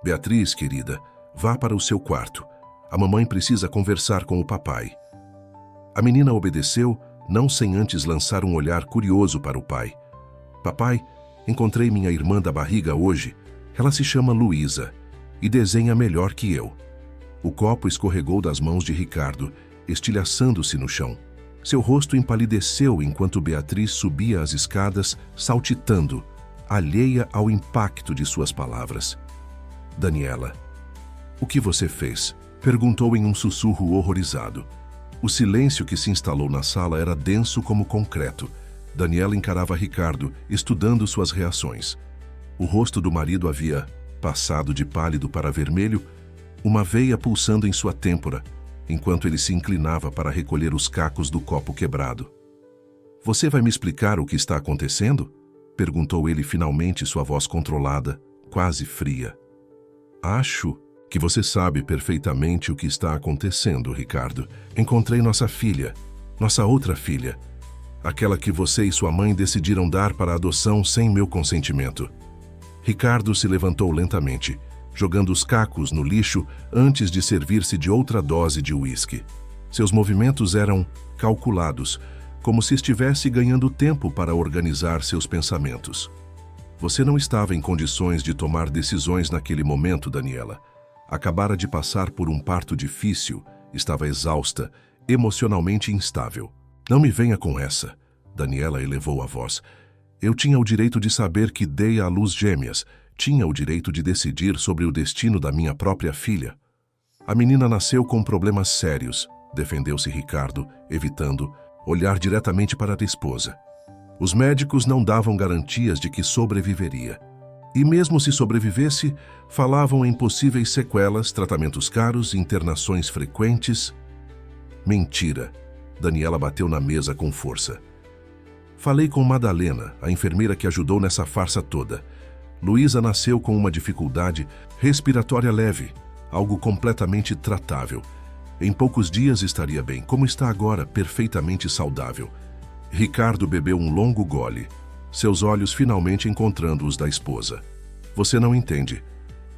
Beatriz, querida, vá para o seu quarto. A mamãe precisa conversar com o papai. A menina obedeceu, não sem antes lançar um olhar curioso para o pai. Papai, encontrei minha irmã da barriga hoje. Ela se chama Luísa e desenha melhor que eu. O copo escorregou das mãos de Ricardo, estilhaçando-se no chão. Seu rosto empalideceu enquanto Beatriz subia as escadas, saltitando, alheia ao impacto de suas palavras. Daniela, o que você fez? Perguntou em um sussurro horrorizado. O silêncio que se instalou na sala era denso como concreto. Daniela encarava Ricardo, estudando suas reações. O rosto do marido havia passado de pálido para vermelho, uma veia pulsando em sua têmpora, enquanto ele se inclinava para recolher os cacos do copo quebrado. Você vai me explicar o que está acontecendo? Perguntou ele finalmente, sua voz controlada, quase fria. Acho que você sabe perfeitamente o que está acontecendo, Ricardo. Encontrei nossa filha, nossa outra filha, aquela que você e sua mãe decidiram dar para adoção sem meu consentimento. Ricardo se levantou lentamente, jogando os cacos no lixo antes de servir-se de outra dose de uísque. Seus movimentos eram calculados, como se estivesse ganhando tempo para organizar seus pensamentos. Você não estava em condições de tomar decisões naquele momento, Daniela. Acabara de passar por um parto difícil, estava exausta, emocionalmente instável. Não me venha com essa. Daniela elevou a voz. Eu tinha o direito de saber que dei à luz gêmeas. Tinha o direito de decidir sobre o destino da minha própria filha. A menina nasceu com problemas sérios, defendeu-se Ricardo, evitando olhar diretamente para a esposa. Os médicos não davam garantias de que sobreviveria. E mesmo se sobrevivesse, falavam em possíveis sequelas, tratamentos caros, internações frequentes. Mentira. Daniela bateu na mesa com força. Falei com Madalena, a enfermeira que ajudou nessa farsa toda. Luísa nasceu com uma dificuldade respiratória leve, algo completamente tratável. Em poucos dias estaria bem, como está agora, perfeitamente saudável. Ricardo bebeu um longo gole, seus olhos finalmente encontrando os da esposa. Você não entende.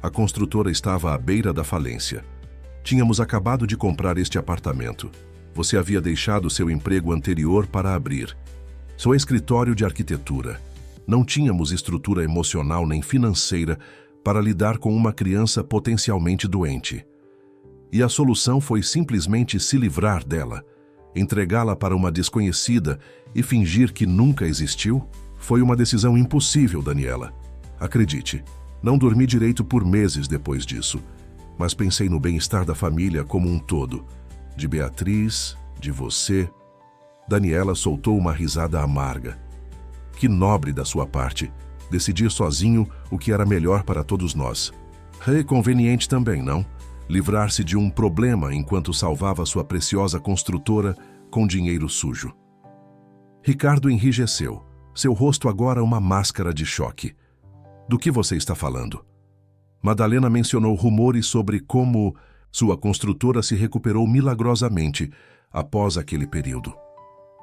A construtora estava à beira da falência. Tínhamos acabado de comprar este apartamento. Você havia deixado seu emprego anterior para abrir seu escritório de arquitetura. Não tínhamos estrutura emocional nem financeira para lidar com uma criança potencialmente doente. E a solução foi simplesmente se livrar dela, entregá-la para uma desconhecida e fingir que nunca existiu? Foi uma decisão impossível, Daniela. Acredite, não dormi direito por meses depois disso, mas pensei no bem-estar da família como um todo, de Beatriz, de você. Daniela soltou uma risada amarga. Que nobre da sua parte, decidir sozinho o que era melhor para todos nós. É conveniente também, não? Livrar-se de um problema enquanto salvava sua preciosa construtora com dinheiro sujo. Ricardo enrijeceu, seu rosto agora uma máscara de choque. Do que você está falando? Madalena mencionou rumores sobre como sua construtora se recuperou milagrosamente após aquele período.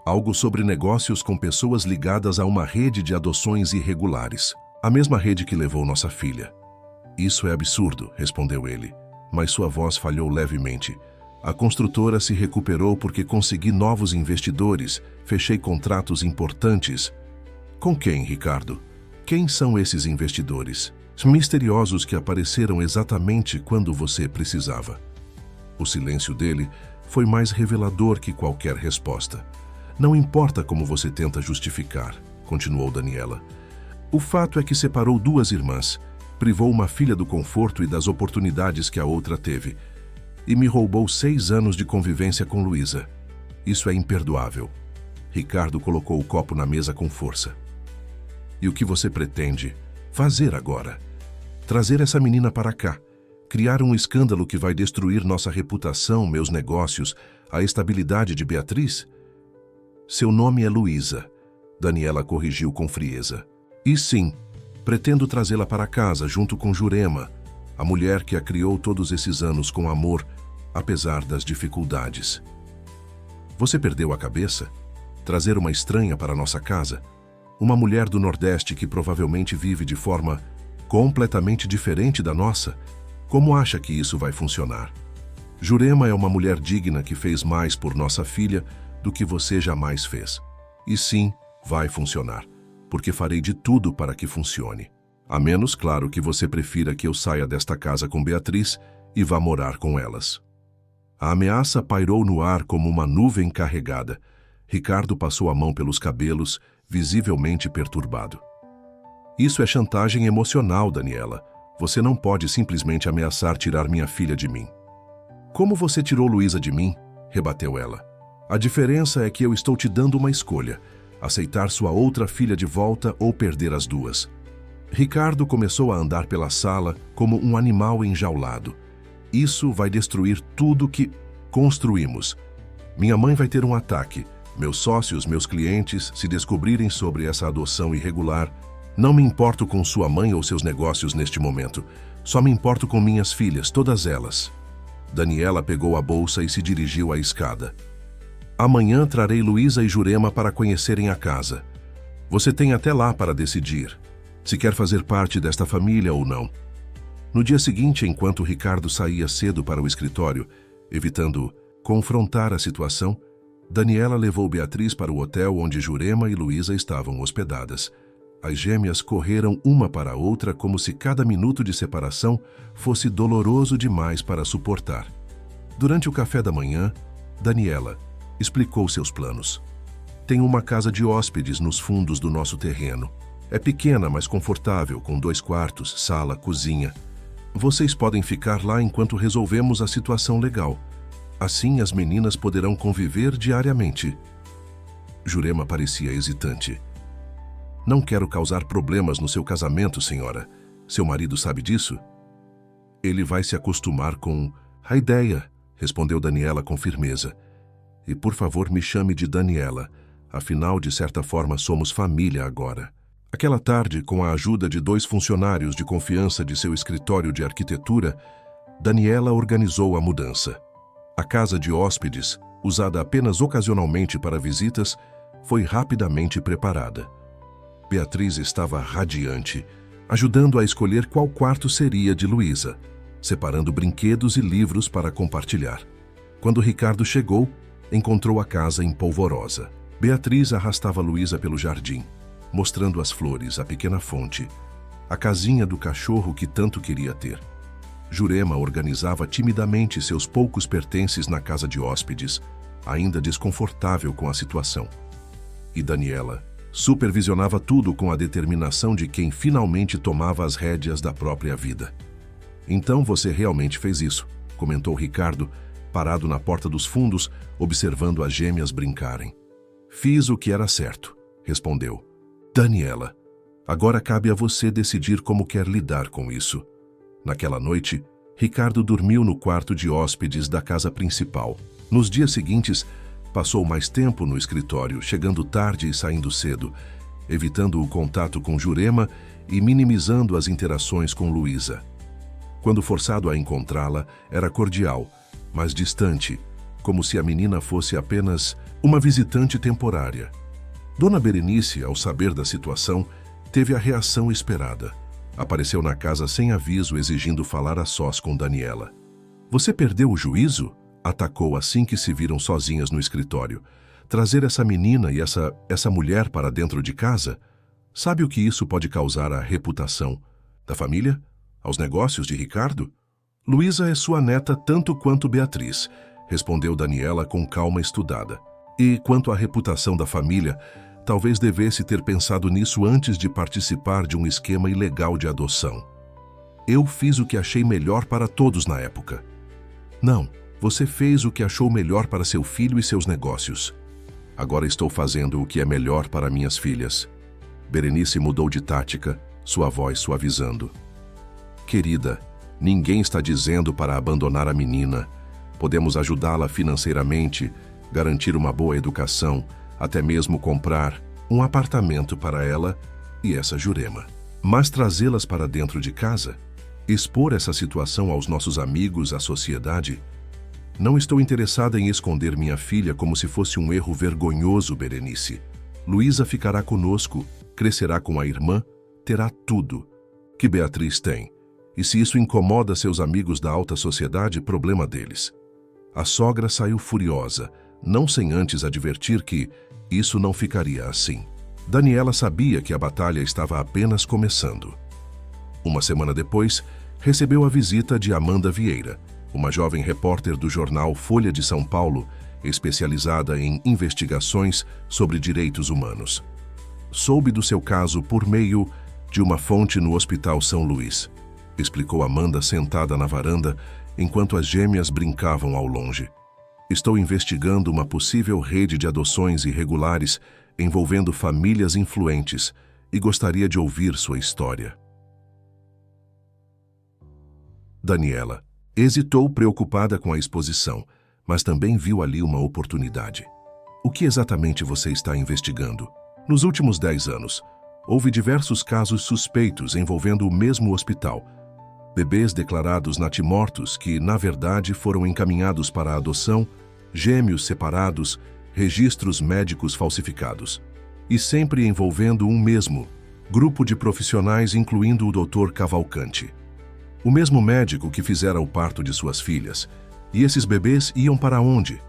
Algo sobre negócios com pessoas ligadas a uma rede de adoções irregulares. A mesma rede que levou nossa filha. Isso é absurdo, respondeu ele, mas sua voz falhou levemente. A construtora se recuperou porque consegui novos investidores, fechei contratos importantes. Com quem, Ricardo? Quem são esses investidores? Misteriosos que apareceram exatamente quando você precisava. O silêncio dele foi mais revelador que qualquer resposta. Não importa como você tenta justificar, continuou Daniela. O fato é que separou duas irmãs, privou uma filha do conforto e das oportunidades que a outra teve, e me roubou 6 anos de convivência com Luísa. Isso é imperdoável. Ricardo colocou o copo na mesa com força. E o que você pretende fazer agora? Trazer essa menina para cá, criar um escândalo que vai destruir nossa reputação, meus negócios, a estabilidade de Beatriz? Seu nome é Luísa. Daniela corrigiu com frieza. E sim, pretendo trazê-la para casa junto com Jurema, a mulher que a criou todos esses anos com amor, apesar das dificuldades. Você perdeu a cabeça? Trazer uma estranha para nossa casa? Uma mulher do Nordeste que provavelmente vive de forma completamente diferente da nossa? Como acha que isso vai funcionar? Jurema é uma mulher digna que fez mais por nossa filha do que você jamais fez. E sim, vai funcionar, porque farei de tudo para que funcione. A menos, claro, que você prefira que eu saia desta casa com Beatriz e vá morar com elas. A ameaça pairou no ar como uma nuvem carregada. Ricardo passou a mão pelos cabelos, visivelmente perturbado. Isso é chantagem emocional, Daniela. Você não pode simplesmente ameaçar tirar minha filha de mim. Como você tirou Luísa de mim? Rebateu ela. A diferença é que eu estou te dando uma escolha: aceitar sua outra filha de volta ou perder as duas. Ricardo começou a andar pela sala como um animal enjaulado. Isso vai destruir tudo que construímos. Minha mãe vai ter um ataque. Meus sócios, meus clientes, se descobrirem sobre essa adoção irregular. Não me importo com sua mãe ou seus negócios neste momento. Só me importo com minhas filhas, todas elas. Daniela pegou a bolsa e se dirigiu à escada. Amanhã trarei Luísa e Jurema para conhecerem a casa. Você tem até lá para decidir se quer fazer parte desta família ou não. No dia seguinte, enquanto Ricardo saía cedo para o escritório, evitando confrontar a situação, Daniela levou Beatriz para o hotel onde Jurema e Luísa estavam hospedadas. As gêmeas correram uma para a outra como se cada minuto de separação fosse doloroso demais para suportar. Durante o café da manhã, Daniela explicou seus planos. Tenho uma casa de hóspedes nos fundos do nosso terreno. É pequena, mas confortável, com 2 quartos, sala, cozinha. Vocês podem ficar lá enquanto resolvemos a situação legal. Assim, as meninas poderão conviver diariamente. Jurema parecia hesitante. Não quero causar problemas no seu casamento, senhora. Seu marido sabe disso? Ele vai se acostumar com a ideia, respondeu Daniela com firmeza. E por favor, me chame de Daniela. Afinal, de certa forma, somos família agora. Aquela tarde, com a ajuda de 2 funcionários de confiança de seu escritório de arquitetura, Daniela organizou a mudança. A casa de hóspedes, usada apenas ocasionalmente para visitas, foi rapidamente preparada. Beatriz estava radiante, ajudando a escolher qual quarto seria de Luísa, separando brinquedos e livros para compartilhar. Quando Ricardo chegou, encontrou a casa empolvorosa. Beatriz arrastava Luísa pelo jardim, mostrando as flores, a pequena fonte, a casinha do cachorro que tanto queria ter. Jurema organizava timidamente seus poucos pertences na casa de hóspedes, ainda desconfortável com a situação. E Daniela supervisionava tudo com a determinação de quem finalmente tomava as rédeas da própria vida. Então você realmente fez isso, comentou Ricardo, parado na porta dos fundos, observando as gêmeas brincarem. Fiz o que era certo, respondeu. Daniela, agora cabe a você decidir como quer lidar com isso. Naquela noite, Ricardo dormiu no quarto de hóspedes da casa principal. Nos dias seguintes, passou mais tempo no escritório, chegando tarde e saindo cedo, evitando o contato com Jurema e minimizando as interações com Luísa. Quando forçado a encontrá-la, era cordial, mas distante, como se a menina fosse apenas uma visitante temporária. Dona Berenice, ao saber da situação, teve a reação esperada. Apareceu na casa sem aviso, exigindo falar a sós com Daniela. Você perdeu o juízo? Atacou assim que se viram sozinhas no escritório. Trazer essa menina e essa mulher para dentro de casa? Sabe o que isso pode causar à reputação da família? Aos negócios de Ricardo? Luísa é sua neta tanto quanto Beatriz, respondeu Daniela com calma estudada. E quanto à reputação da família, talvez devesse ter pensado nisso antes de participar de um esquema ilegal de adoção. Eu fiz o que achei melhor para todos na época. Não, você fez o que achou melhor para seu filho e seus negócios. Agora estou fazendo o que é melhor para minhas filhas. Berenice mudou de tática, sua voz suavizando. Querida, ninguém está dizendo para abandonar a menina. Podemos ajudá-la financeiramente, garantir uma boa educação, até mesmo comprar um apartamento para ela e essa Jurema. Mas trazê-las para dentro de casa, expor essa situação aos nossos amigos, à sociedade. Não estou interessada em esconder minha filha como se fosse um erro vergonhoso, Berenice. Luísa ficará conosco, crescerá com a irmã, terá tudo que Beatriz tem. E se isso incomoda seus amigos da alta sociedade, problema deles. A sogra saiu furiosa, não sem antes advertir que isso não ficaria assim. Daniela sabia que a batalha estava apenas começando. Uma semana depois, recebeu a visita de Amanda Vieira, uma jovem repórter do jornal Folha de São Paulo, especializada em investigações sobre direitos humanos. Soube do seu caso por meio de uma fonte no Hospital São Luís, explicou Amanda sentada na varanda enquanto as gêmeas brincavam ao longe. Estou investigando uma possível rede de adoções irregulares envolvendo famílias influentes e gostaria de ouvir sua história. Daniela hesitou, preocupada com a exposição, mas também viu ali uma oportunidade. O que exatamente você está investigando? Nos últimos 10 anos, houve diversos casos suspeitos envolvendo o mesmo hospital. Bebês declarados natimortos que, na verdade, foram encaminhados para a adoção, gêmeos separados, registros médicos falsificados. E sempre envolvendo um mesmo grupo de profissionais, incluindo o Dr. Cavalcante. O mesmo médico que fizera o parto de suas filhas. E esses bebês iam para onde?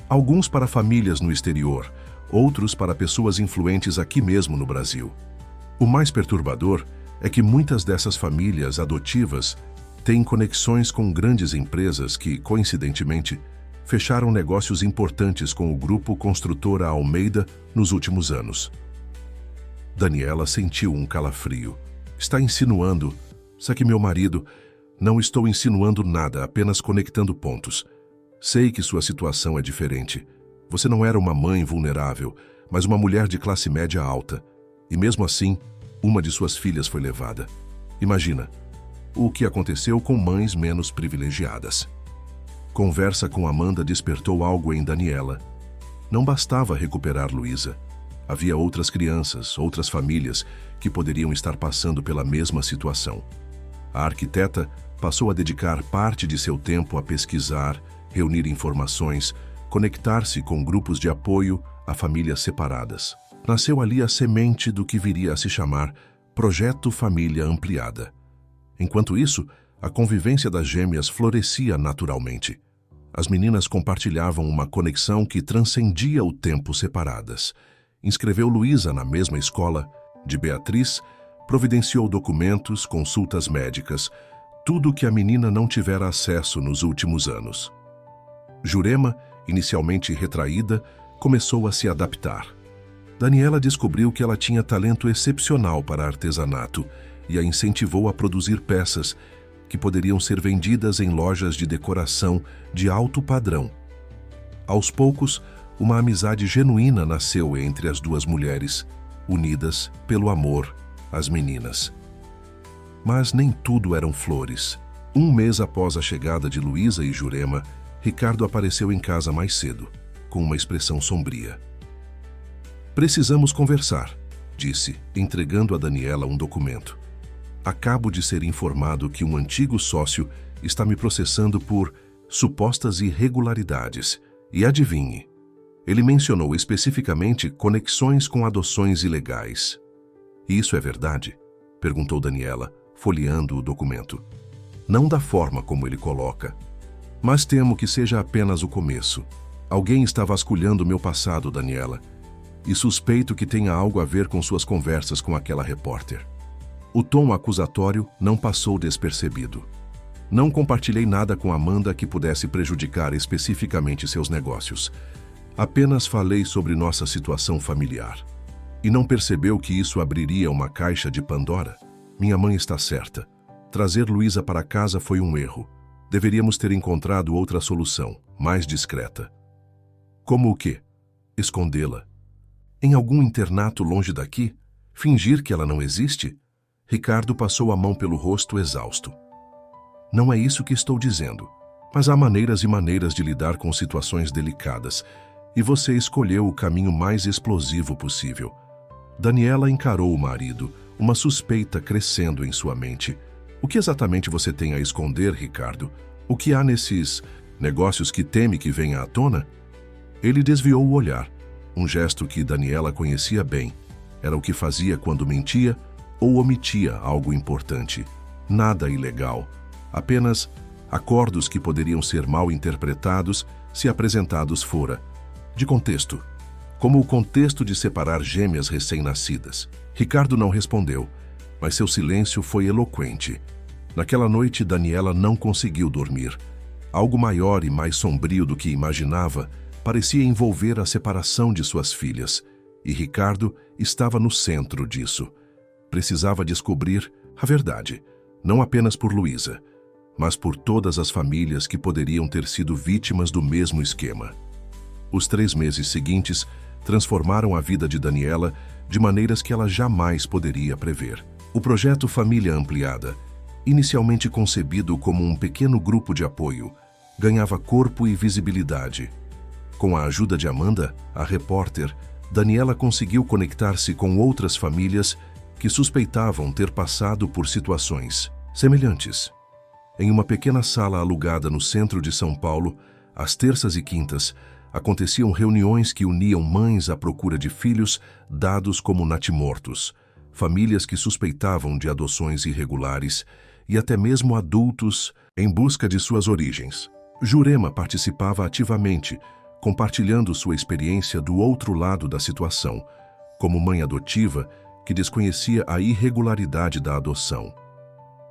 Alguns para famílias no exterior, outros para pessoas influentes aqui mesmo no Brasil. O mais perturbador é que muitas dessas famílias adotivas têm conexões com grandes empresas que, coincidentemente, fecharam negócios importantes com o grupo construtora Almeida nos últimos anos. Daniela sentiu um calafrio. Está insinuando... Só que meu marido... Não estou insinuando nada, apenas conectando pontos. Sei que sua situação é diferente. Você não era uma mãe vulnerável, mas uma mulher de classe média alta. E mesmo assim, uma de suas filhas foi levada. Imagina, o que aconteceu com mães menos privilegiadas. Conversa com Amanda despertou algo em Daniela. Não bastava recuperar Luísa. Havia outras crianças, outras famílias, que poderiam estar passando pela mesma situação. A arquiteta passou a dedicar parte de seu tempo a pesquisar, reunir informações, conectar-se com grupos de apoio a famílias separadas. Nasceu ali a semente do que viria a se chamar Projeto Família Ampliada. Enquanto isso, a convivência das gêmeas florescia naturalmente. As meninas compartilhavam uma conexão que transcendia o tempo separadas. Inscreveu Luísa na mesma escola de Beatriz, providenciou documentos, consultas médicas, tudo que a menina não tivera acesso nos últimos anos. Jurema, inicialmente retraída, começou a se adaptar. Daniela descobriu que ela tinha talento excepcional para artesanato e a incentivou a produzir peças que poderiam ser vendidas em lojas de decoração de alto padrão. Aos poucos, uma amizade genuína nasceu entre as duas mulheres, unidas pelo amor às meninas. Mas nem tudo eram flores. Um mês após a chegada de Luísa e Jurema, Ricardo apareceu em casa mais cedo, com uma expressão sombria. "Precisamos conversar", disse, entregando a Daniela um documento. "Acabo de ser informado que um antigo sócio está me processando por supostas irregularidades. E adivinhe, ele mencionou especificamente conexões com adoções ilegais." "Isso é verdade?", perguntou Daniela, folheando o documento. "Não da forma como ele coloca. Mas temo que seja apenas o começo. Alguém está vasculhando meu passado, Daniela, e suspeito que tenha algo a ver com suas conversas com aquela repórter." O tom acusatório não passou despercebido. "Não compartilhei nada com Amanda que pudesse prejudicar especificamente seus negócios. Apenas falei sobre nossa situação familiar. E não percebeu que isso abriria uma caixa de Pandora? Minha mãe está certa. Trazer Luísa para casa foi um erro. Deveríamos ter encontrado outra solução, mais discreta." "Como o quê? Escondê-la? Em algum internato longe daqui? Fingir que ela não existe?" Ricardo passou a mão pelo rosto exausto. "Não é isso que estou dizendo. Mas há maneiras e maneiras de lidar com situações delicadas. e você escolheu o caminho mais explosivo possível. Daniela encarou o marido, uma suspeita crescendo em sua mente. O que exatamente você tem a esconder, Ricardo? O que há nesses negócios que teme que venha à tona? Ele desviou o olhar, um gesto que Daniela conhecia bem. Era o que fazia quando mentia ou omitia algo importante. Nada ilegal, apenas acordos que poderiam ser mal interpretados se apresentados fora de contexto, como o contexto de separar gêmeas recém-nascidas. Ricardo não respondeu, mas seu silêncio foi eloquente. Naquela noite, Daniela não conseguiu dormir. Algo maior e mais sombrio do que imaginava parecia envolver a separação de suas filhas, e Ricardo estava no centro disso. Precisava descobrir a verdade, não apenas por Luísa, mas por todas as famílias que poderiam ter sido vítimas do mesmo esquema. Os 3 meses seguintes transformaram a vida de Daniela de maneiras que ela jamais poderia prever. O projeto Família Ampliada, inicialmente concebido como um pequeno grupo de apoio, ganhava corpo e visibilidade. Com a ajuda de Amanda, a repórter, Daniela conseguiu conectar-se com outras famílias que suspeitavam ter passado por situações semelhantes. Em uma pequena sala alugada no centro de São Paulo, às terças e quintas, aconteciam reuniões que uniam mães à procura de filhos dados como natimortos, famílias que suspeitavam de adoções irregulares e até mesmo adultos em busca de suas origens. Jurema participava ativamente, compartilhando sua experiência do outro lado da situação, como mãe adotiva que desconhecia a irregularidade da adoção.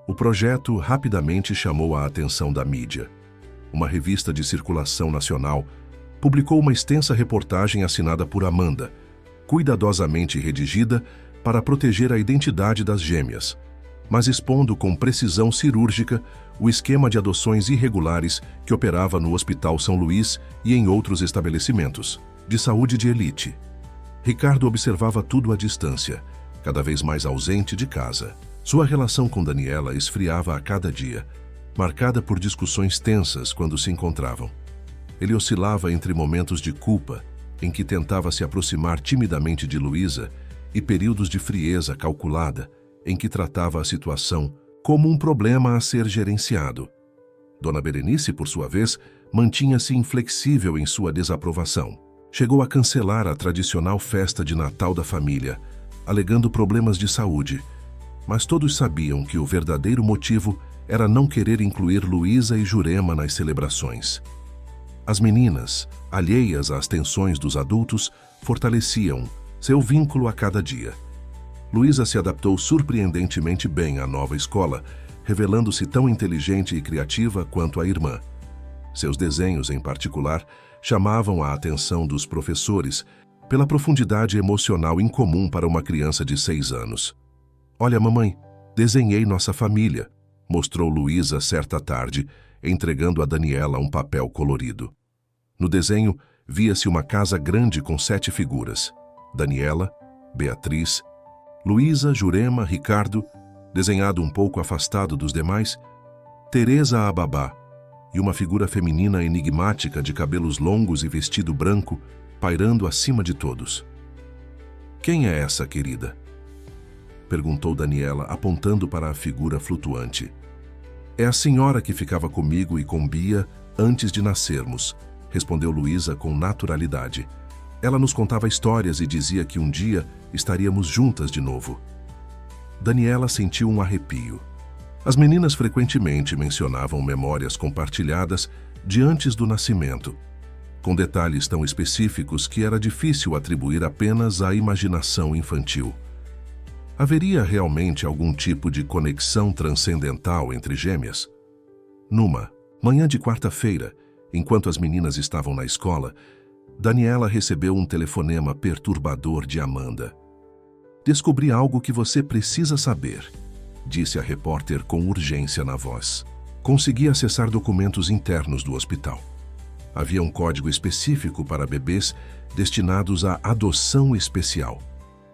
O projeto rapidamente chamou a atenção da mídia. Uma revista de circulação nacional publicou uma extensa reportagem assinada por Amanda, cuidadosamente redigida para proteger a identidade das gêmeas, mas expondo com precisão cirúrgica o esquema de adoções irregulares que operava no Hospital São Luís e em outros estabelecimentos de saúde de elite. Ricardo observava tudo à distância, cada vez mais ausente de casa. Sua relação com Daniela esfriava a cada dia, marcada por discussões tensas quando se encontravam. Ele oscilava entre momentos de culpa, em que tentava se aproximar timidamente de Luísa, e períodos de frieza calculada, em que tratava a situação como um problema a ser gerenciado. Dona Berenice, por sua vez, mantinha-se inflexível em sua desaprovação. Chegou a cancelar a tradicional festa de Natal da família, alegando problemas de saúde, mas todos sabiam que o verdadeiro motivo era não querer incluir Luísa e Jurema nas celebrações. As meninas, alheias às tensões dos adultos, fortaleciam seu vínculo a cada dia. Luísa se adaptou surpreendentemente bem à nova escola, revelando-se tão inteligente e criativa quanto a irmã. Seus desenhos, em particular, chamavam a atenção dos professores pela profundidade emocional incomum para uma criança de 6 anos. "Olha, mamãe, desenhei nossa família", mostrou Luísa certa tarde, entregando a Daniela um papel colorido. No desenho, via-se uma casa grande com 7 figuras: Daniela, Beatriz, Luísa, Jurema, Ricardo, desenhado um pouco afastado dos demais, Teresa a babá, e uma figura feminina enigmática de cabelos longos e vestido branco, pairando acima de todos. "Quem é essa, querida?" perguntou Daniela, apontando para a figura flutuante. "É a senhora que ficava comigo e com Bia antes de nascermos", respondeu Luísa com naturalidade. Ela nos contava histórias e dizia que um dia estaríamos juntas de novo. Daniela sentiu um arrepio. As meninas frequentemente mencionavam memórias compartilhadas de antes do nascimento, com detalhes tão específicos que era difícil atribuir apenas à imaginação infantil. Haveria realmente algum tipo de conexão transcendental entre gêmeas? Numa manhã de quarta-feira, enquanto as meninas estavam na escola, Daniela recebeu um telefonema perturbador de Amanda. "Descobri algo que você precisa saber", disse a repórter com urgência na voz. Consegui acessar documentos internos do hospital. Havia um código específico para bebês destinados à adoção especial,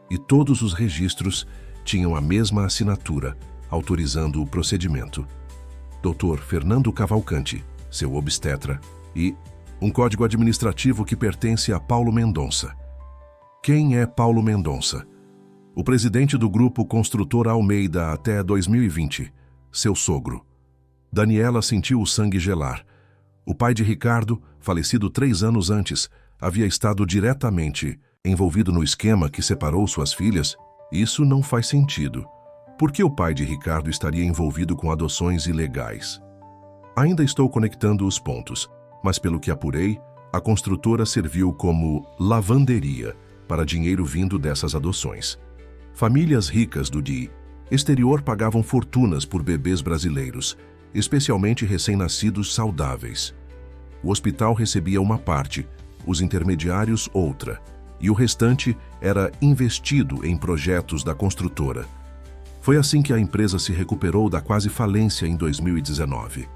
e todos os registros tinham a mesma assinatura, autorizando o procedimento. Dr. Fernando Cavalcante, seu obstetra, e um código administrativo que pertence a Paulo Mendonça. Quem é Paulo Mendonça? O presidente do grupo Construtora Almeida até 2020, seu sogro. Daniela sentiu o sangue gelar. O pai de Ricardo, falecido 3 anos antes, havia estado diretamente envolvido no esquema que separou suas filhas. Isso não faz sentido. Por que o pai de Ricardo estaria envolvido com adoções ilegais? Ainda estou conectando os pontos, mas pelo que apurei, a construtora serviu como lavanderia para dinheiro vindo dessas adoções. Famílias ricas do exterior pagavam fortunas por bebês brasileiros, especialmente recém-nascidos saudáveis. O hospital recebia uma parte, os intermediários outra, e o restante era investido em projetos da construtora. Foi assim que a empresa se recuperou da quase falência em 2019.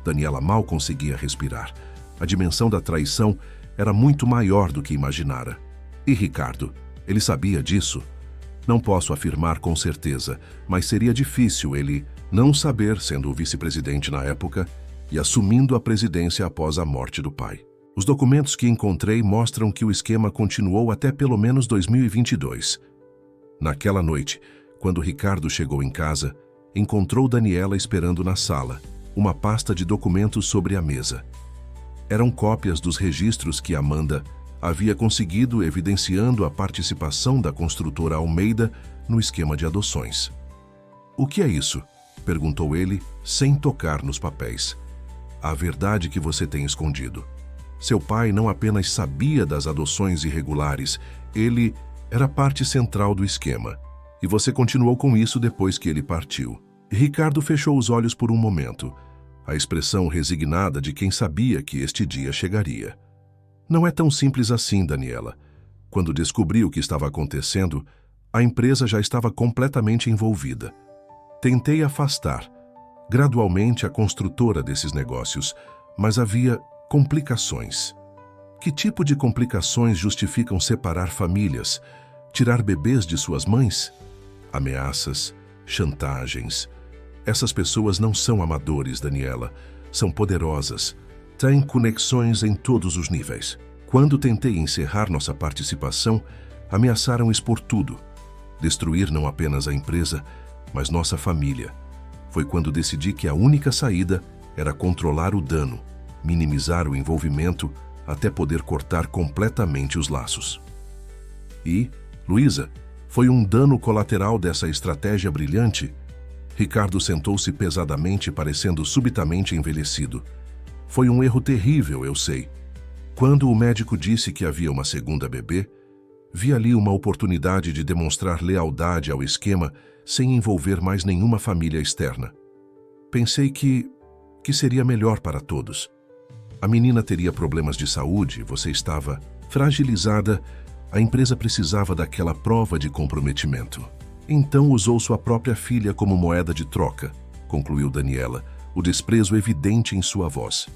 Daniela mal conseguia respirar. A dimensão da traição era muito maior do que imaginara. E Ricardo, ele sabia disso? Não posso afirmar com certeza, mas seria difícil ele não saber, sendo o vice-presidente na época e assumindo a presidência após a morte do pai. Os documentos que encontrei mostram que o esquema continuou até pelo menos 2022. Naquela noite, quando Ricardo chegou em casa, encontrou Daniela esperando na sala, uma pasta de documentos sobre a mesa. Eram cópias dos registros que Amanda havia conseguido, evidenciando a participação da construtora Almeida no esquema de adoções. "O que é isso?", perguntou ele, sem tocar nos papéis. "A verdade que você tem escondido. Seu pai não apenas sabia das adoções irregulares, ele era parte central do esquema. E você continuou com isso depois que ele partiu." Ricardo fechou os olhos por um momento, a expressão resignada de quem sabia que este dia chegaria. "Não é tão simples assim, Daniela. Quando descobri o que estava acontecendo, a empresa já estava completamente envolvida. Tentei afastar, gradualmente, a construtora desses negócios, mas havia complicações. Que tipo de complicações justificam separar famílias, tirar bebês de suas mães? Ameaças, chantagens. Essas pessoas não são amadores, Daniela. São poderosas. Têm conexões em todos os níveis. Quando tentei encerrar nossa participação, ameaçaram expor tudo. Destruir não apenas a empresa, mas nossa família. Foi quando decidi que a única saída era controlar o dano, minimizar o envolvimento até poder cortar completamente os laços." "E, Luísa, foi um dano colateral dessa estratégia brilhante?" Ricardo sentou-se pesadamente, parecendo subitamente envelhecido. "Foi um erro terrível, eu sei. Quando o médico disse que havia uma segunda bebê, vi ali uma oportunidade de demonstrar lealdade ao esquema sem envolver mais nenhuma família externa. Pensei que seria melhor para todos. A menina teria problemas de saúde, você estava fragilizada, a empresa precisava daquela prova de comprometimento. Então usou sua própria filha como moeda de troca", concluiu Daniela, o desprezo evidente em sua voz.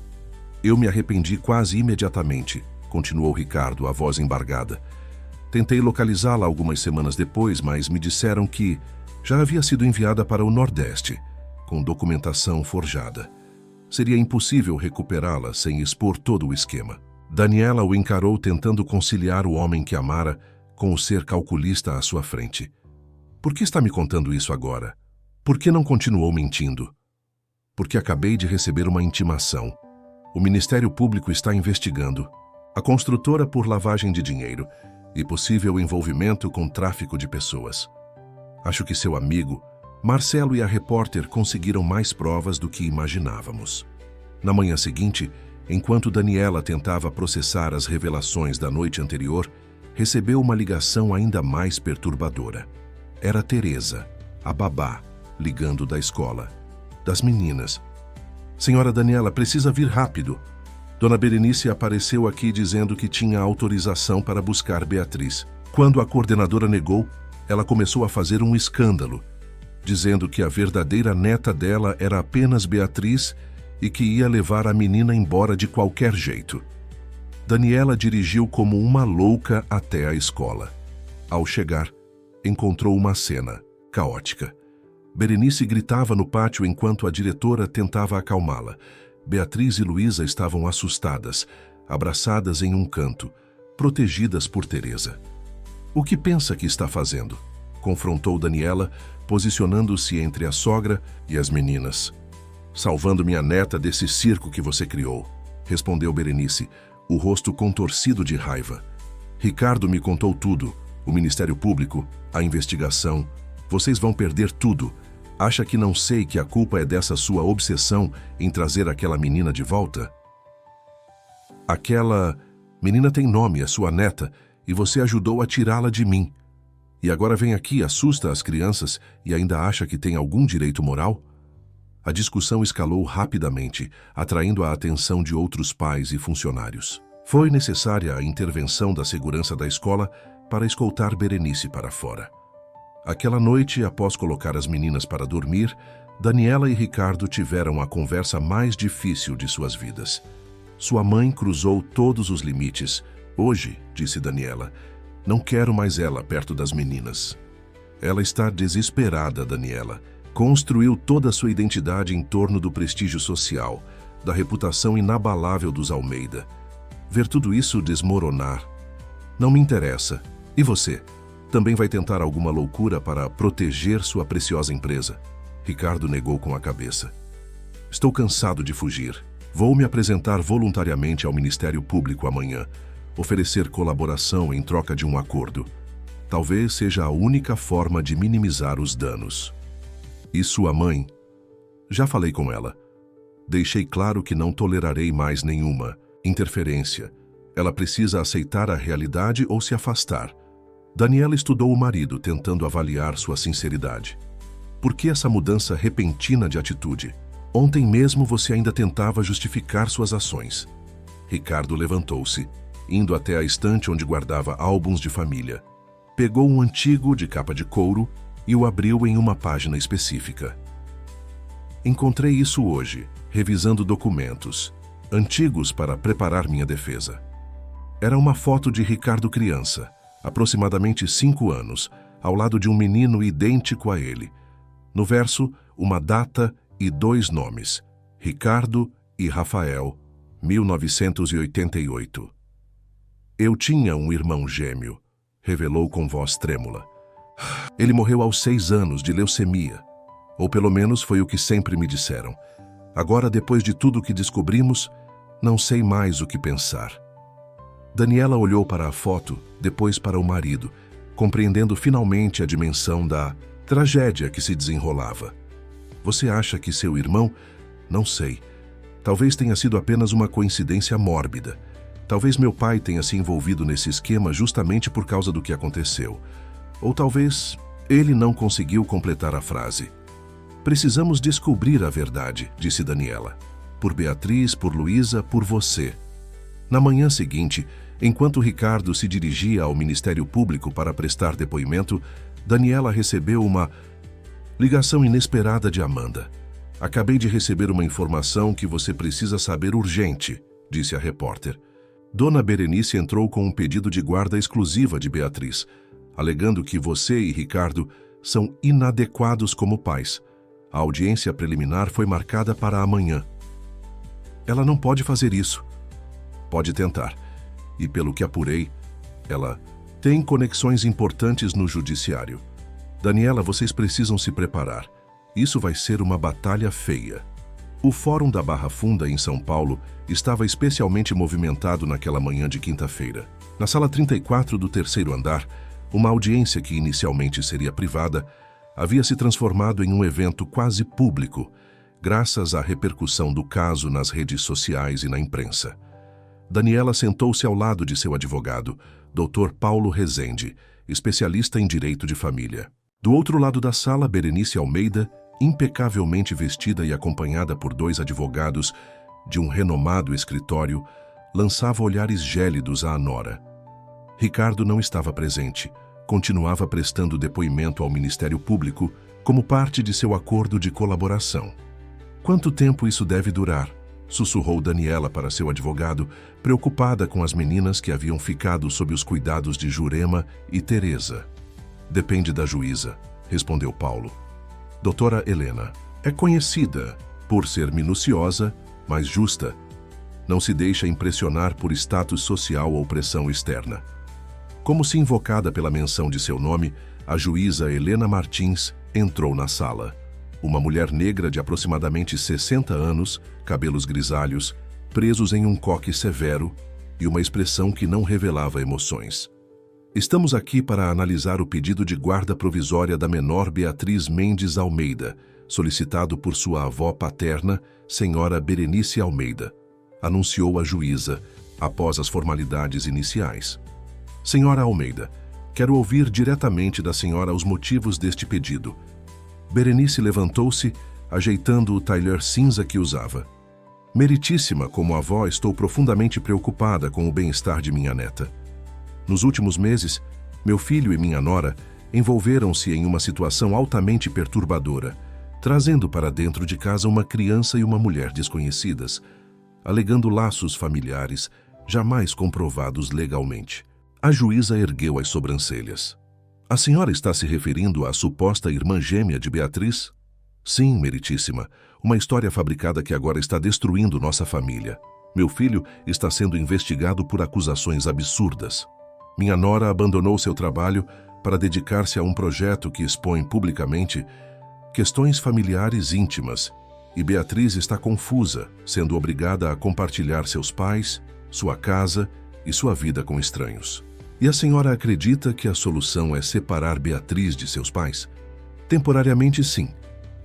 "Eu me arrependi quase imediatamente", continuou Ricardo, a voz embargada. "Tentei localizá-la algumas semanas depois, mas me disseram que já havia sido enviada para o Nordeste, com documentação forjada. Seria impossível recuperá-la sem expor todo o esquema." Daniela o encarou, tentando conciliar o homem que amara com o ser calculista à sua frente. "Por que está me contando isso agora? Por que não continuou mentindo?" "Porque acabei de receber uma intimação. O Ministério Público está investigando a construtora por lavagem de dinheiro e possível envolvimento com tráfico de pessoas. Acho que seu amigo, Marcelo, e a repórter conseguiram mais provas do que imaginávamos." Na manhã seguinte, enquanto Daniela tentava processar as revelações da noite anterior, recebeu uma ligação ainda mais perturbadora. Era Teresa, a babá, ligando da escola. Das meninas. "Senhora Daniela, precisa vir rápido. Dona Berenice apareceu aqui dizendo que tinha autorização para buscar Beatriz. Quando a coordenadora negou, ela começou a fazer um escândalo, dizendo que a verdadeira neta dela era apenas Beatriz e que ia levar a menina embora de qualquer jeito." Daniela dirigiu como uma louca até a escola. Ao chegar, encontrou uma cena caótica. Berenice gritava no pátio enquanto a diretora tentava acalmá-la. Beatriz e Luísa estavam assustadas. abraçadas em um canto, protegidas por Teresa. O que pensa que está fazendo? Confrontou Daniela, posicionando-se entre a sogra e as meninas. Salvando minha neta desse circo que você criou, respondeu Berenice, o rosto contorcido de raiva. Ricardo me contou tudo, o Ministério Público, a investigação. Vocês vão perder tudo. Acha que não sei que a culpa é dessa sua obsessão em trazer aquela menina de volta? Aquela menina tem nome, é sua neta, e você ajudou a tirá-la de mim. E agora vem aqui, assusta as crianças e ainda acha que tem algum direito moral? A discussão escalou rapidamente, atraindo a atenção de outros pais e funcionários. Foi necessária a intervenção da segurança da escola para escoltar Berenice para fora. Aquela noite, após colocar as meninas para dormir, Daniela e Ricardo tiveram a conversa mais difícil de suas vidas. Sua mãe cruzou todos os limites. Hoje, disse Daniela, não quero mais ela perto das meninas. Ela está desesperada, Daniela. Construiu toda a sua identidade em torno do prestígio social, da reputação inabalável dos Almeida. Ver tudo isso desmoronar não me interessa. E você? Também vai tentar alguma loucura para proteger sua preciosa empresa? Ricardo negou com a cabeça. Estou cansado de fugir. Vou me apresentar voluntariamente ao Ministério Público amanhã, oferecer colaboração em troca de um acordo. Talvez seja a única forma de minimizar os danos. E sua mãe? Já falei com ela. Deixei claro que não tolerarei mais nenhuma interferência. Ela precisa aceitar a realidade ou se afastar. Daniela estudou o marido, tentando avaliar sua sinceridade. Por que essa mudança repentina de atitude? Ontem mesmo você ainda tentava justificar suas ações. Ricardo levantou-se, indo até a estante onde guardava álbuns de família. Pegou um antigo de capa de couro e o abriu em uma página específica. Encontrei isso hoje, revisando documentos, antigos para preparar minha defesa. Era uma foto de Ricardo criança, aproximadamente 5 anos, ao lado de um menino idêntico a ele. No verso, uma data e 2 nomes, Ricardo e Rafael, 1988. Eu tinha um irmão gêmeo, revelou com voz trêmula. Ele morreu aos 6 anos de leucemia, ou pelo menos foi o que sempre me disseram. Agora, depois de tudo que descobrimos, não sei mais o que pensar. Daniela olhou para a foto, depois para o marido, compreendendo finalmente a dimensão da tragédia que se desenrolava. Você acha que seu irmão? Não sei. Talvez tenha sido apenas uma coincidência mórbida. Talvez meu pai tenha se envolvido nesse esquema justamente por causa do que aconteceu. Ou talvez ele não conseguiu completar a frase. Precisamos descobrir a verdade, disse Daniela. Por Beatriz, por Luísa, por você. Na manhã seguinte, enquanto Ricardo se dirigia ao Ministério Público para prestar depoimento, Daniela recebeu uma ligação inesperada de Amanda. Acabei de receber uma informação que você precisa saber urgente, disse a repórter. Dona Berenice entrou com um pedido de guarda exclusiva de Beatriz, alegando que você e Ricardo são inadequados como pais. A audiência preliminar foi marcada para amanhã. Ela não pode fazer isso. Pode tentar. E pelo que apurei, ela tem conexões importantes no judiciário. Daniela, vocês precisam se preparar. Isso vai ser uma batalha feia. O Fórum da Barra Funda, em São Paulo, estava especialmente movimentado naquela manhã de quinta-feira. Na sala 34 do 3º andar, uma audiência que inicialmente seria privada havia se transformado em um evento quase público, graças à repercussão do caso nas redes sociais e na imprensa. Daniela sentou-se ao lado de seu advogado, Dr. Paulo Rezende, especialista em direito de família. Do outro lado da sala, Berenice Almeida, impecavelmente vestida e acompanhada por 2 advogados de um renomado escritório, lançava olhares gélidos à nora. Ricardo não estava presente, continuava prestando depoimento ao Ministério Público como parte de seu acordo de colaboração. Quanto tempo isso deve durar? Sussurrou Daniela para seu advogado, preocupada com as meninas que haviam ficado sob os cuidados de Jurema e Teresa. Depende da juíza, respondeu Paulo. Doutora Helena é conhecida por ser minuciosa, mas justa. Não se deixa impressionar por status social ou pressão externa. Como se invocada pela menção de seu nome, a juíza Helena Martins entrou na sala. Uma mulher negra de aproximadamente 60 anos, cabelos grisalhos, presos em um coque severo e uma expressão que não revelava emoções. Estamos aqui para analisar o pedido de guarda provisória da menor Beatriz Mendes Almeida, solicitado por sua avó paterna, senhora Berenice Almeida, anunciou a juíza, após as formalidades iniciais. Senhora Almeida, quero ouvir diretamente da senhora os motivos deste pedido. Berenice levantou-se, ajeitando o tailleur cinza que usava. Meritíssima, como avó, estou profundamente preocupada com o bem-estar de minha neta. Nos últimos meses, meu filho e minha nora envolveram-se em uma situação altamente perturbadora, trazendo para dentro de casa uma criança e uma mulher desconhecidas, alegando laços familiares jamais comprovados legalmente. A juíza ergueu as sobrancelhas. A senhora está se referindo à suposta irmã gêmea de Beatriz? Sim, meritíssima. Uma história fabricada que agora está destruindo nossa família. Meu filho está sendo investigado por acusações absurdas. Minha nora abandonou seu trabalho para dedicar-se a um projeto que expõe publicamente questões familiares íntimas, e Beatriz está confusa, sendo obrigada a compartilhar seus pais, sua casa e sua vida com estranhos. E a senhora acredita que a solução é separar Beatriz de seus pais? Temporariamente, sim,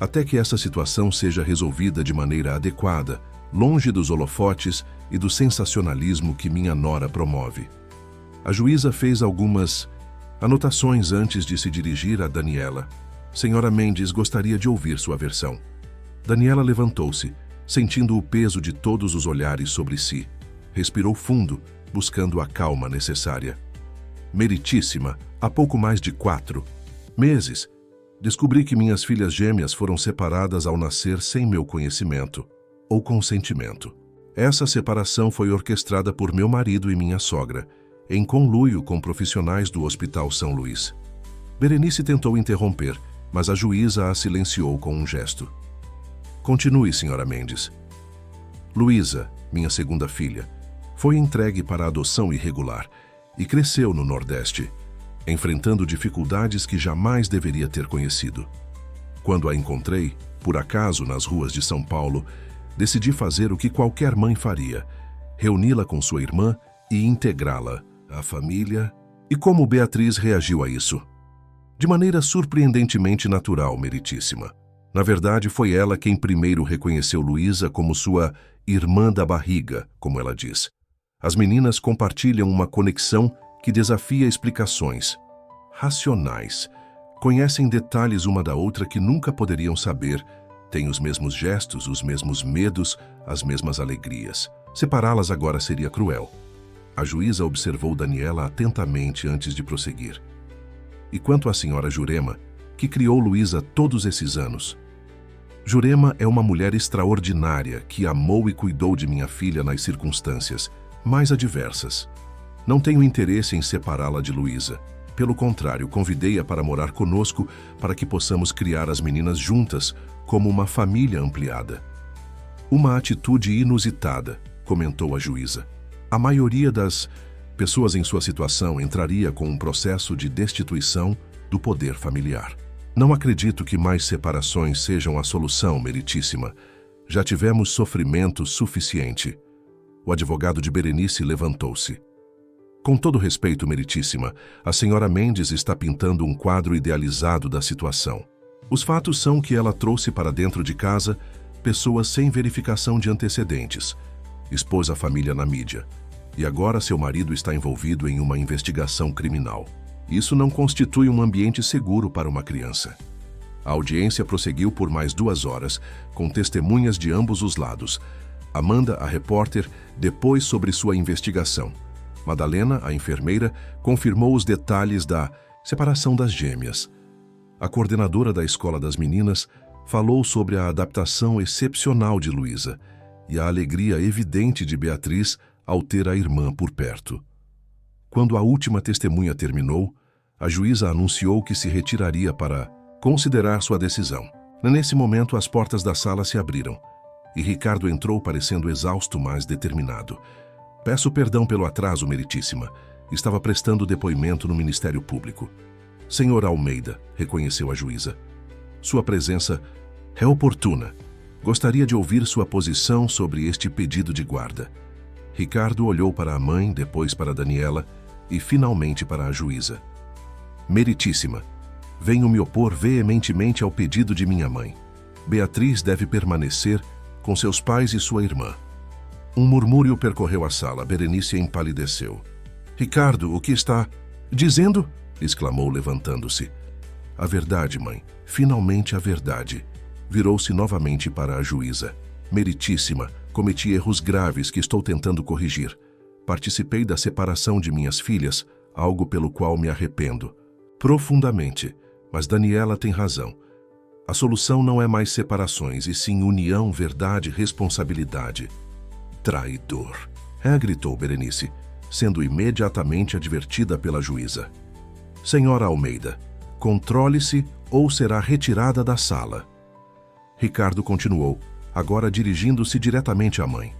até que essa situação seja resolvida de maneira adequada, longe dos holofotes e do sensacionalismo que minha nora promove. A juíza fez algumas anotações antes de se dirigir a Daniela. Senhora Mendes gostaria de ouvir sua versão. Daniela levantou-se, sentindo o peso de todos os olhares sobre si. Respirou fundo, buscando a calma necessária. Meritíssima, há pouco mais de 4 meses, descobri que minhas filhas gêmeas foram separadas ao nascer sem meu conhecimento ou consentimento. Essa separação foi orquestrada por meu marido e minha sogra, em conluio com profissionais do Hospital São Luís. Berenice tentou interromper, mas a juíza a silenciou com um gesto. Continue, senhora Mendes. Luísa, minha segunda filha, foi entregue para adoção irregular e cresceu no Nordeste, enfrentando dificuldades que jamais deveria ter conhecido. Quando a encontrei, por acaso, nas ruas de São Paulo, decidi fazer o que qualquer mãe faria, reuni-la com sua irmã e integrá-la à família. E como Beatriz reagiu a isso? De maneira surpreendentemente natural, meritíssima. Na verdade, foi ela quem primeiro reconheceu Luísa como sua irmã da barriga, como ela diz. As meninas compartilham uma conexão que desafia explicações racionais. Conhecem detalhes uma da outra que nunca poderiam saber. Têm os mesmos gestos, os mesmos medos, as mesmas alegrias. Separá-las agora seria cruel. A juíza observou Daniela atentamente antes de prosseguir. E quanto à senhora Jurema, que criou Luísa todos esses anos? Jurema é uma mulher extraordinária que amou e cuidou de minha filha nas circunstâncias mais adversas. Não tenho interesse em separá-la de Luísa. Pelo contrário, convidei-a para morar conosco para que possamos criar as meninas juntas como uma família ampliada. Uma atitude inusitada, comentou a juíza. A maioria das pessoas em sua situação entraria com um processo de destituição do poder familiar. Não acredito que mais separações sejam a solução, meritíssima. Já tivemos sofrimento suficiente. O advogado de Berenice levantou-se. Com todo respeito, meritíssima, a senhora Mendes está pintando um quadro idealizado da situação. Os fatos são que ela trouxe para dentro de casa pessoas sem verificação de antecedentes, expôs a família na mídia, e agora seu marido está envolvido em uma investigação criminal. Isso não constitui um ambiente seguro para uma criança. A audiência prosseguiu por mais 2 horas, com testemunhas de ambos os lados. Amanda, a repórter, depôs sobre sua investigação. Madalena, a enfermeira, confirmou os detalhes da separação das gêmeas. A coordenadora da escola das meninas falou sobre a adaptação excepcional de Luísa e a alegria evidente de Beatriz ao ter a irmã por perto. Quando a última testemunha terminou, a juíza anunciou que se retiraria para considerar sua decisão. Nesse momento, as portas da sala se abriram e Ricardo entrou parecendo exausto, mas determinado. Peço perdão pelo atraso, Meritíssima. Estava prestando depoimento no Ministério Público. Senhor Almeida, reconheceu a juíza. Sua presença é oportuna. Gostaria de ouvir sua posição sobre este pedido de guarda. Ricardo olhou para a mãe, depois para Daniela e finalmente para a juíza. Meritíssima, venho me opor veementemente ao pedido de minha mãe. Beatriz deve permanecer com seus pais e sua irmã. Um murmúrio percorreu a sala. Berenice empalideceu. Ricardo, o que está dizendo? Exclamou, levantando-se. A verdade, mãe. Finalmente a verdade. Virou-se novamente para a juíza. Meritíssima, cometi erros graves que estou tentando corrigir. Participei da separação de minhas filhas, algo pelo qual me arrependo. Profundamente. Mas Daniela tem razão. A solução não é mais separações, e sim união, verdade, responsabilidade. Traidor! Gritou Berenice, sendo imediatamente advertida pela juíza. Senhora Almeida, controle-se ou será retirada da sala. Ricardo continuou, agora dirigindo-se diretamente à mãe.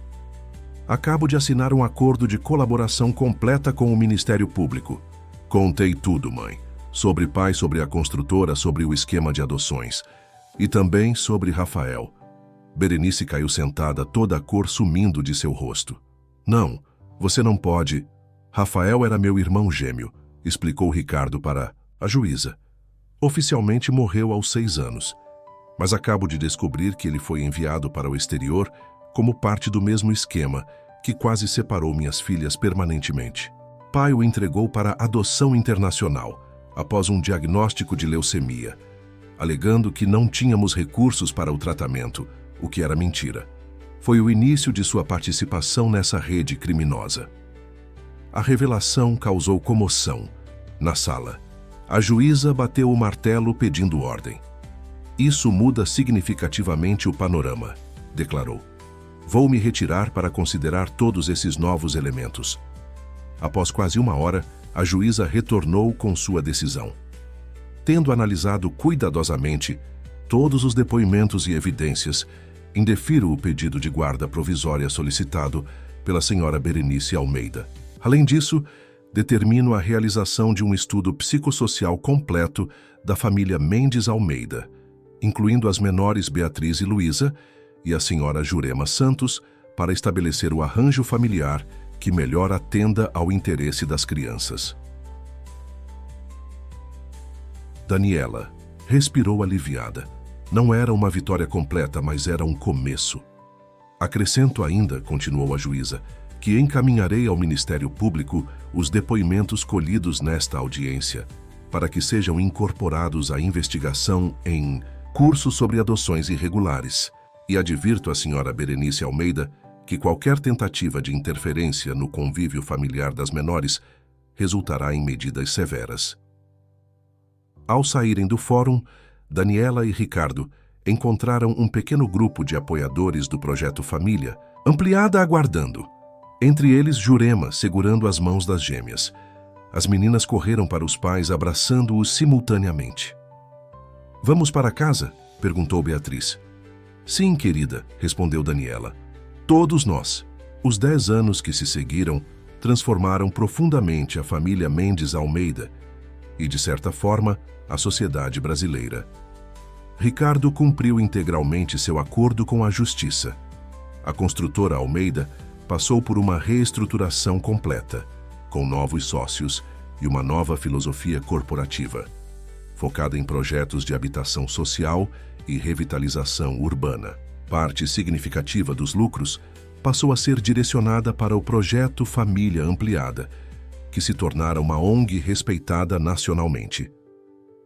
Acabo de assinar um acordo de colaboração completa com o Ministério Público. Contei tudo, mãe. Sobre pai, sobre a construtora, sobre o esquema de adoções. E também sobre Rafael. Berenice caiu sentada, toda a cor sumindo de seu rosto. Não, você não pode. Rafael era meu irmão gêmeo, explicou Ricardo para a juíza. Oficialmente morreu aos 6 anos. Mas acabo de descobrir que ele foi enviado para o exterior como parte do mesmo esquema que quase separou minhas filhas permanentemente. Pai o entregou para adoção internacional, após um diagnóstico de leucemia, alegando que não tínhamos recursos para o tratamento, o que era mentira. Foi o início de sua participação nessa rede criminosa. A revelação causou comoção. Na sala, a juíza bateu o martelo pedindo ordem. Isso muda significativamente o panorama, declarou. Vou me retirar para considerar todos esses novos elementos. Após quase 1 hora, a juíza retornou com sua decisão. Tendo analisado cuidadosamente todos os depoimentos e evidências, indefiro o pedido de guarda provisória solicitado pela senhora Berenice Almeida. Além disso, determino a realização de um estudo psicossocial completo da família Mendes Almeida, incluindo as menores Beatriz e Luísa e a senhora Jurema Santos, para estabelecer o arranjo familiar que melhor atenda ao interesse das crianças. Daniela respirou aliviada. Não era uma vitória completa, mas era um começo. Acrescento ainda, continuou a juíza, que encaminharei ao Ministério Público os depoimentos colhidos nesta audiência, para que sejam incorporados à investigação em curso sobre adoções irregulares. E advirto à senhora Berenice Almeida que qualquer tentativa de interferência no convívio familiar das menores resultará em medidas severas. Ao saírem do fórum, Daniela e Ricardo encontraram um pequeno grupo de apoiadores do Projeto Família, ampliada aguardando. Entre eles, Jurema, segurando as mãos das gêmeas. As meninas correram para os pais, abraçando-os simultaneamente. Vamos para casa? Perguntou Beatriz. Sim, querida, respondeu Daniela. Todos nós. Os 10 anos que se seguiram transformaram profundamente a família Mendes Almeida e, de certa forma, a sociedade brasileira. Ricardo cumpriu integralmente seu acordo com a Justiça. A construtora Almeida passou por uma reestruturação completa, com novos sócios e uma nova filosofia corporativa, focada em projetos de habitação social e revitalização urbana. Parte significativa dos lucros passou a ser direcionada para o Projeto Família Ampliada, que se tornara uma ONG respeitada nacionalmente.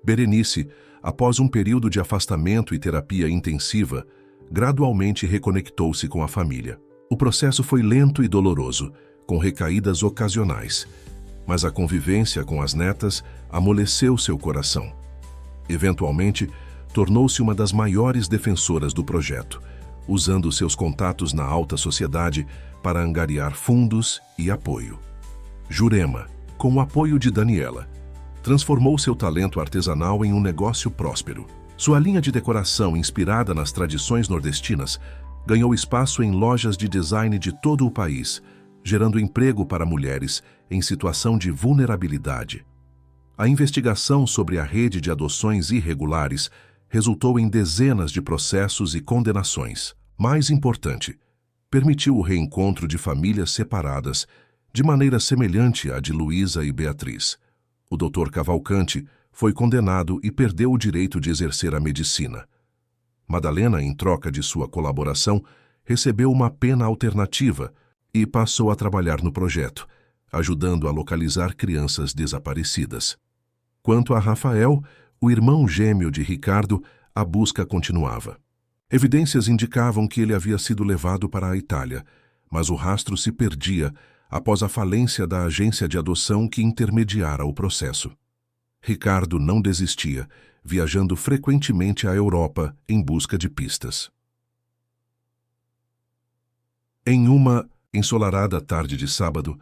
Berenice, após um período de afastamento e terapia intensiva, gradualmente reconectou-se com a família. O processo foi lento e doloroso, com recaídas ocasionais, mas a convivência com as netas amoleceu seu coração. Eventualmente, tornou-se uma das maiores defensoras do projeto, usando seus contatos na alta sociedade para angariar fundos e apoio. Jurema, com o apoio de Daniela, transformou seu talento artesanal em um negócio próspero. Sua linha de decoração, inspirada nas tradições nordestinas, Ganhou espaço em lojas de design de todo o país, gerando emprego para mulheres em situação de vulnerabilidade. A investigação sobre a rede de adoções irregulares resultou em dezenas de processos e condenações. Mais importante, permitiu o reencontro de famílias separadas, de maneira semelhante à de Luísa e Beatriz. O Dr. Cavalcante foi condenado e perdeu o direito de exercer a medicina. Madalena, em troca de sua colaboração, recebeu uma pena alternativa e passou a trabalhar no projeto, ajudando a localizar crianças desaparecidas. Quanto a Rafael, o irmão gêmeo de Ricardo, a busca continuava. Evidências indicavam que ele havia sido levado para a Itália, mas o rastro se perdia após a falência da agência de adoção que intermediara o processo. Ricardo não desistia, viajando frequentemente à Europa em busca de pistas. Em uma ensolarada tarde de sábado,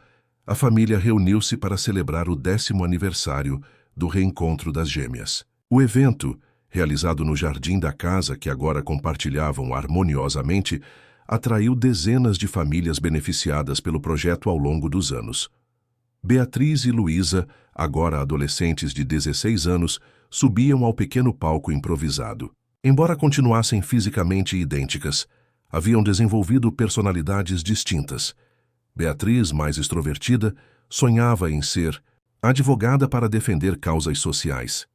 a família reuniu-se para celebrar o 10º aniversário do reencontro das gêmeas. O evento, realizado no jardim da casa que agora compartilhavam harmoniosamente, atraiu dezenas de famílias beneficiadas pelo projeto ao longo dos anos. Beatriz e Luísa, agora adolescentes de 16 anos, subiam ao pequeno palco improvisado. Embora continuassem fisicamente idênticas, haviam desenvolvido personalidades distintas. Beatriz, mais extrovertida, sonhava em ser advogada para defender causas sociais.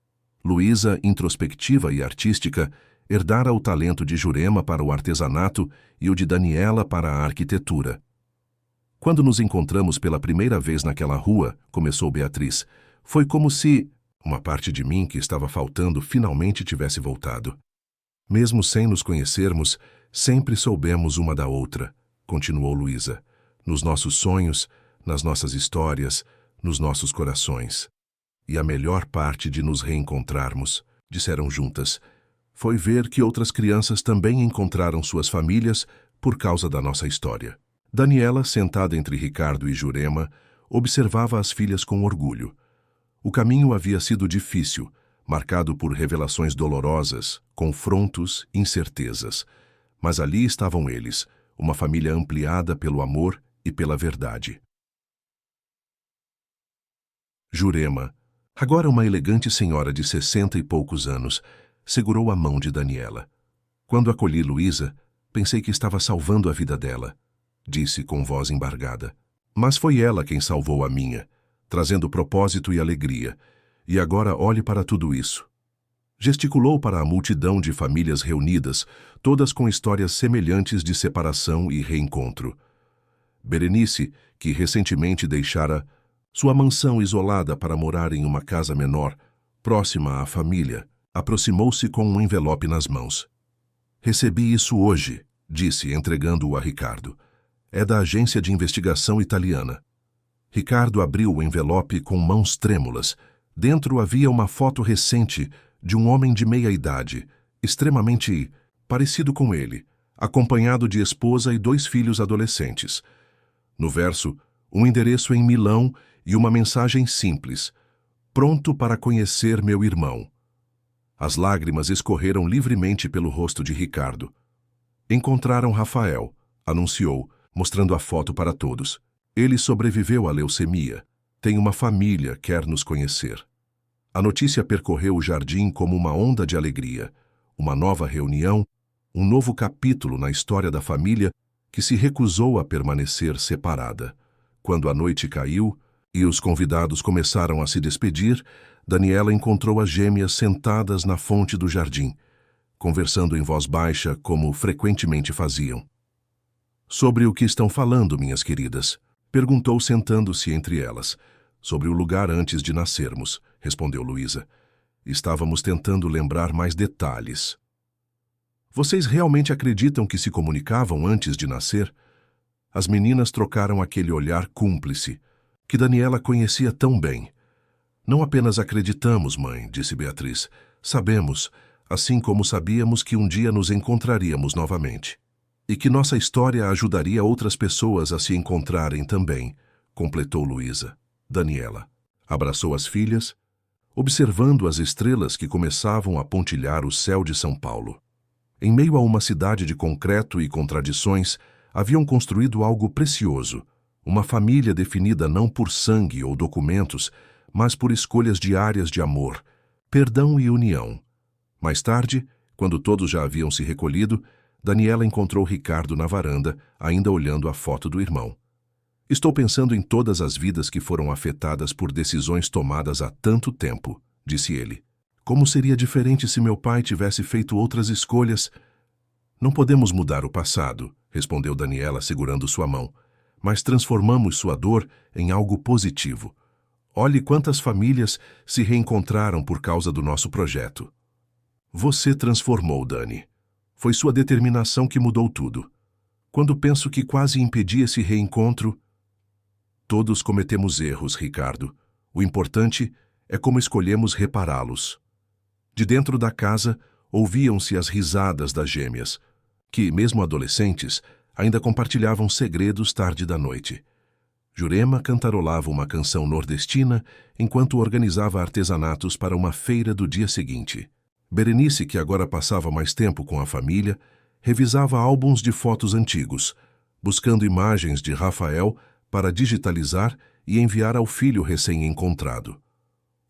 Luísa, introspectiva e artística, herdara o talento de Jurema para o artesanato e o de Daniela para a arquitetura. Quando nos encontramos pela primeira vez naquela rua, começou Beatriz, foi como se uma parte de mim que estava faltando finalmente tivesse voltado. Mesmo sem nos conhecermos, sempre soubemos uma da outra, continuou Luísa, nos nossos sonhos, nas nossas histórias, nos nossos corações. E a melhor parte de nos reencontrarmos, disseram juntas, foi ver que outras crianças também encontraram suas famílias por causa da nossa história. Daniela, sentada entre Ricardo e Jurema, observava as filhas com orgulho. O caminho havia sido difícil, marcado por revelações dolorosas, confrontos, incertezas. Mas ali estavam eles, uma família ampliada pelo amor e pela verdade. Jurema, agora uma elegante senhora de 60 e poucos anos, segurou a mão de Daniela. Quando acolhi Luísa, pensei que estava salvando a vida dela, disse com voz embargada. Mas foi ela quem salvou a minha, trazendo propósito e alegria. E agora olhe para tudo isso. Gesticulou para a multidão de famílias reunidas, todas com histórias semelhantes de separação e reencontro. Berenice, que recentemente deixara sua mansão isolada para morar em uma casa menor, próxima à família, aproximou-se com um envelope nas mãos. Recebi isso hoje, disse, entregando-o a Ricardo. É da agência de investigação italiana. Ricardo abriu o envelope com mãos trêmulas. Dentro havia uma foto recente de um homem de meia-idade, extremamente parecido com ele, acompanhado de esposa e 2 filhos adolescentes. No verso, um endereço em Milão e uma mensagem simples: pronto para conhecer meu irmão. As lágrimas escorreram livremente pelo rosto de Ricardo. Encontraram Rafael, anunciou, mostrando a foto para todos. Ele sobreviveu à leucemia. Tem uma família, quer nos conhecer. A notícia percorreu o jardim como uma onda de alegria. Uma nova reunião, um novo capítulo na história da família que se recusou a permanecer separada. Quando a noite caiu e os convidados começaram a se despedir, Daniela encontrou as gêmeas sentadas na fonte do jardim, conversando em voz baixa como frequentemente faziam. Sobre o que estão falando, minhas queridas? Perguntou sentando-se entre elas. Sobre o lugar antes de nascermos, respondeu Luísa. Estávamos tentando lembrar mais detalhes. Vocês realmente acreditam que se comunicavam antes de nascer? As meninas trocaram aquele olhar cúmplice, que Daniela conhecia tão bem. Não apenas acreditamos, mãe, disse Beatriz. Sabemos, assim como sabíamos que um dia nos encontraríamos novamente. E que nossa história ajudaria outras pessoas a se encontrarem também, completou Luísa. Daniela abraçou as filhas, observando as estrelas que começavam a pontilhar o céu de São Paulo. Em meio a uma cidade de concreto e contradições, haviam construído algo precioso, uma família definida não por sangue ou documentos, mas por escolhas diárias de amor, perdão e união. Mais tarde, quando todos já haviam se recolhido, Daniela encontrou Ricardo na varanda, ainda olhando a foto do irmão. Estou pensando em todas as vidas que foram afetadas por decisões tomadas há tanto tempo, disse ele. Como seria diferente se meu pai tivesse feito outras escolhas? Não podemos mudar o passado, respondeu Daniela segurando sua mão, mas transformamos sua dor em algo positivo. Olhe quantas famílias se reencontraram por causa do nosso projeto. Você transformou, Dani. Foi sua determinação que mudou tudo. Quando penso que quase impedi esse reencontro... Todos cometemos erros, Ricardo. O importante é como escolhemos repará-los. De dentro da casa, ouviam-se as risadas das gêmeas, que, mesmo adolescentes, ainda compartilhavam segredos tarde da noite. Jurema cantarolava uma canção nordestina enquanto organizava artesanatos para uma feira do dia seguinte. Berenice, que agora passava mais tempo com a família, revisava álbuns de fotos antigos, buscando imagens de Rafael para digitalizar e enviar ao filho recém-encontrado.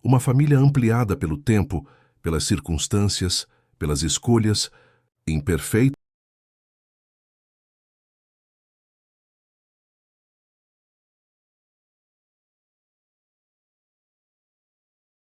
Uma família ampliada pelo tempo, pelas circunstâncias, pelas escolhas, imperfeita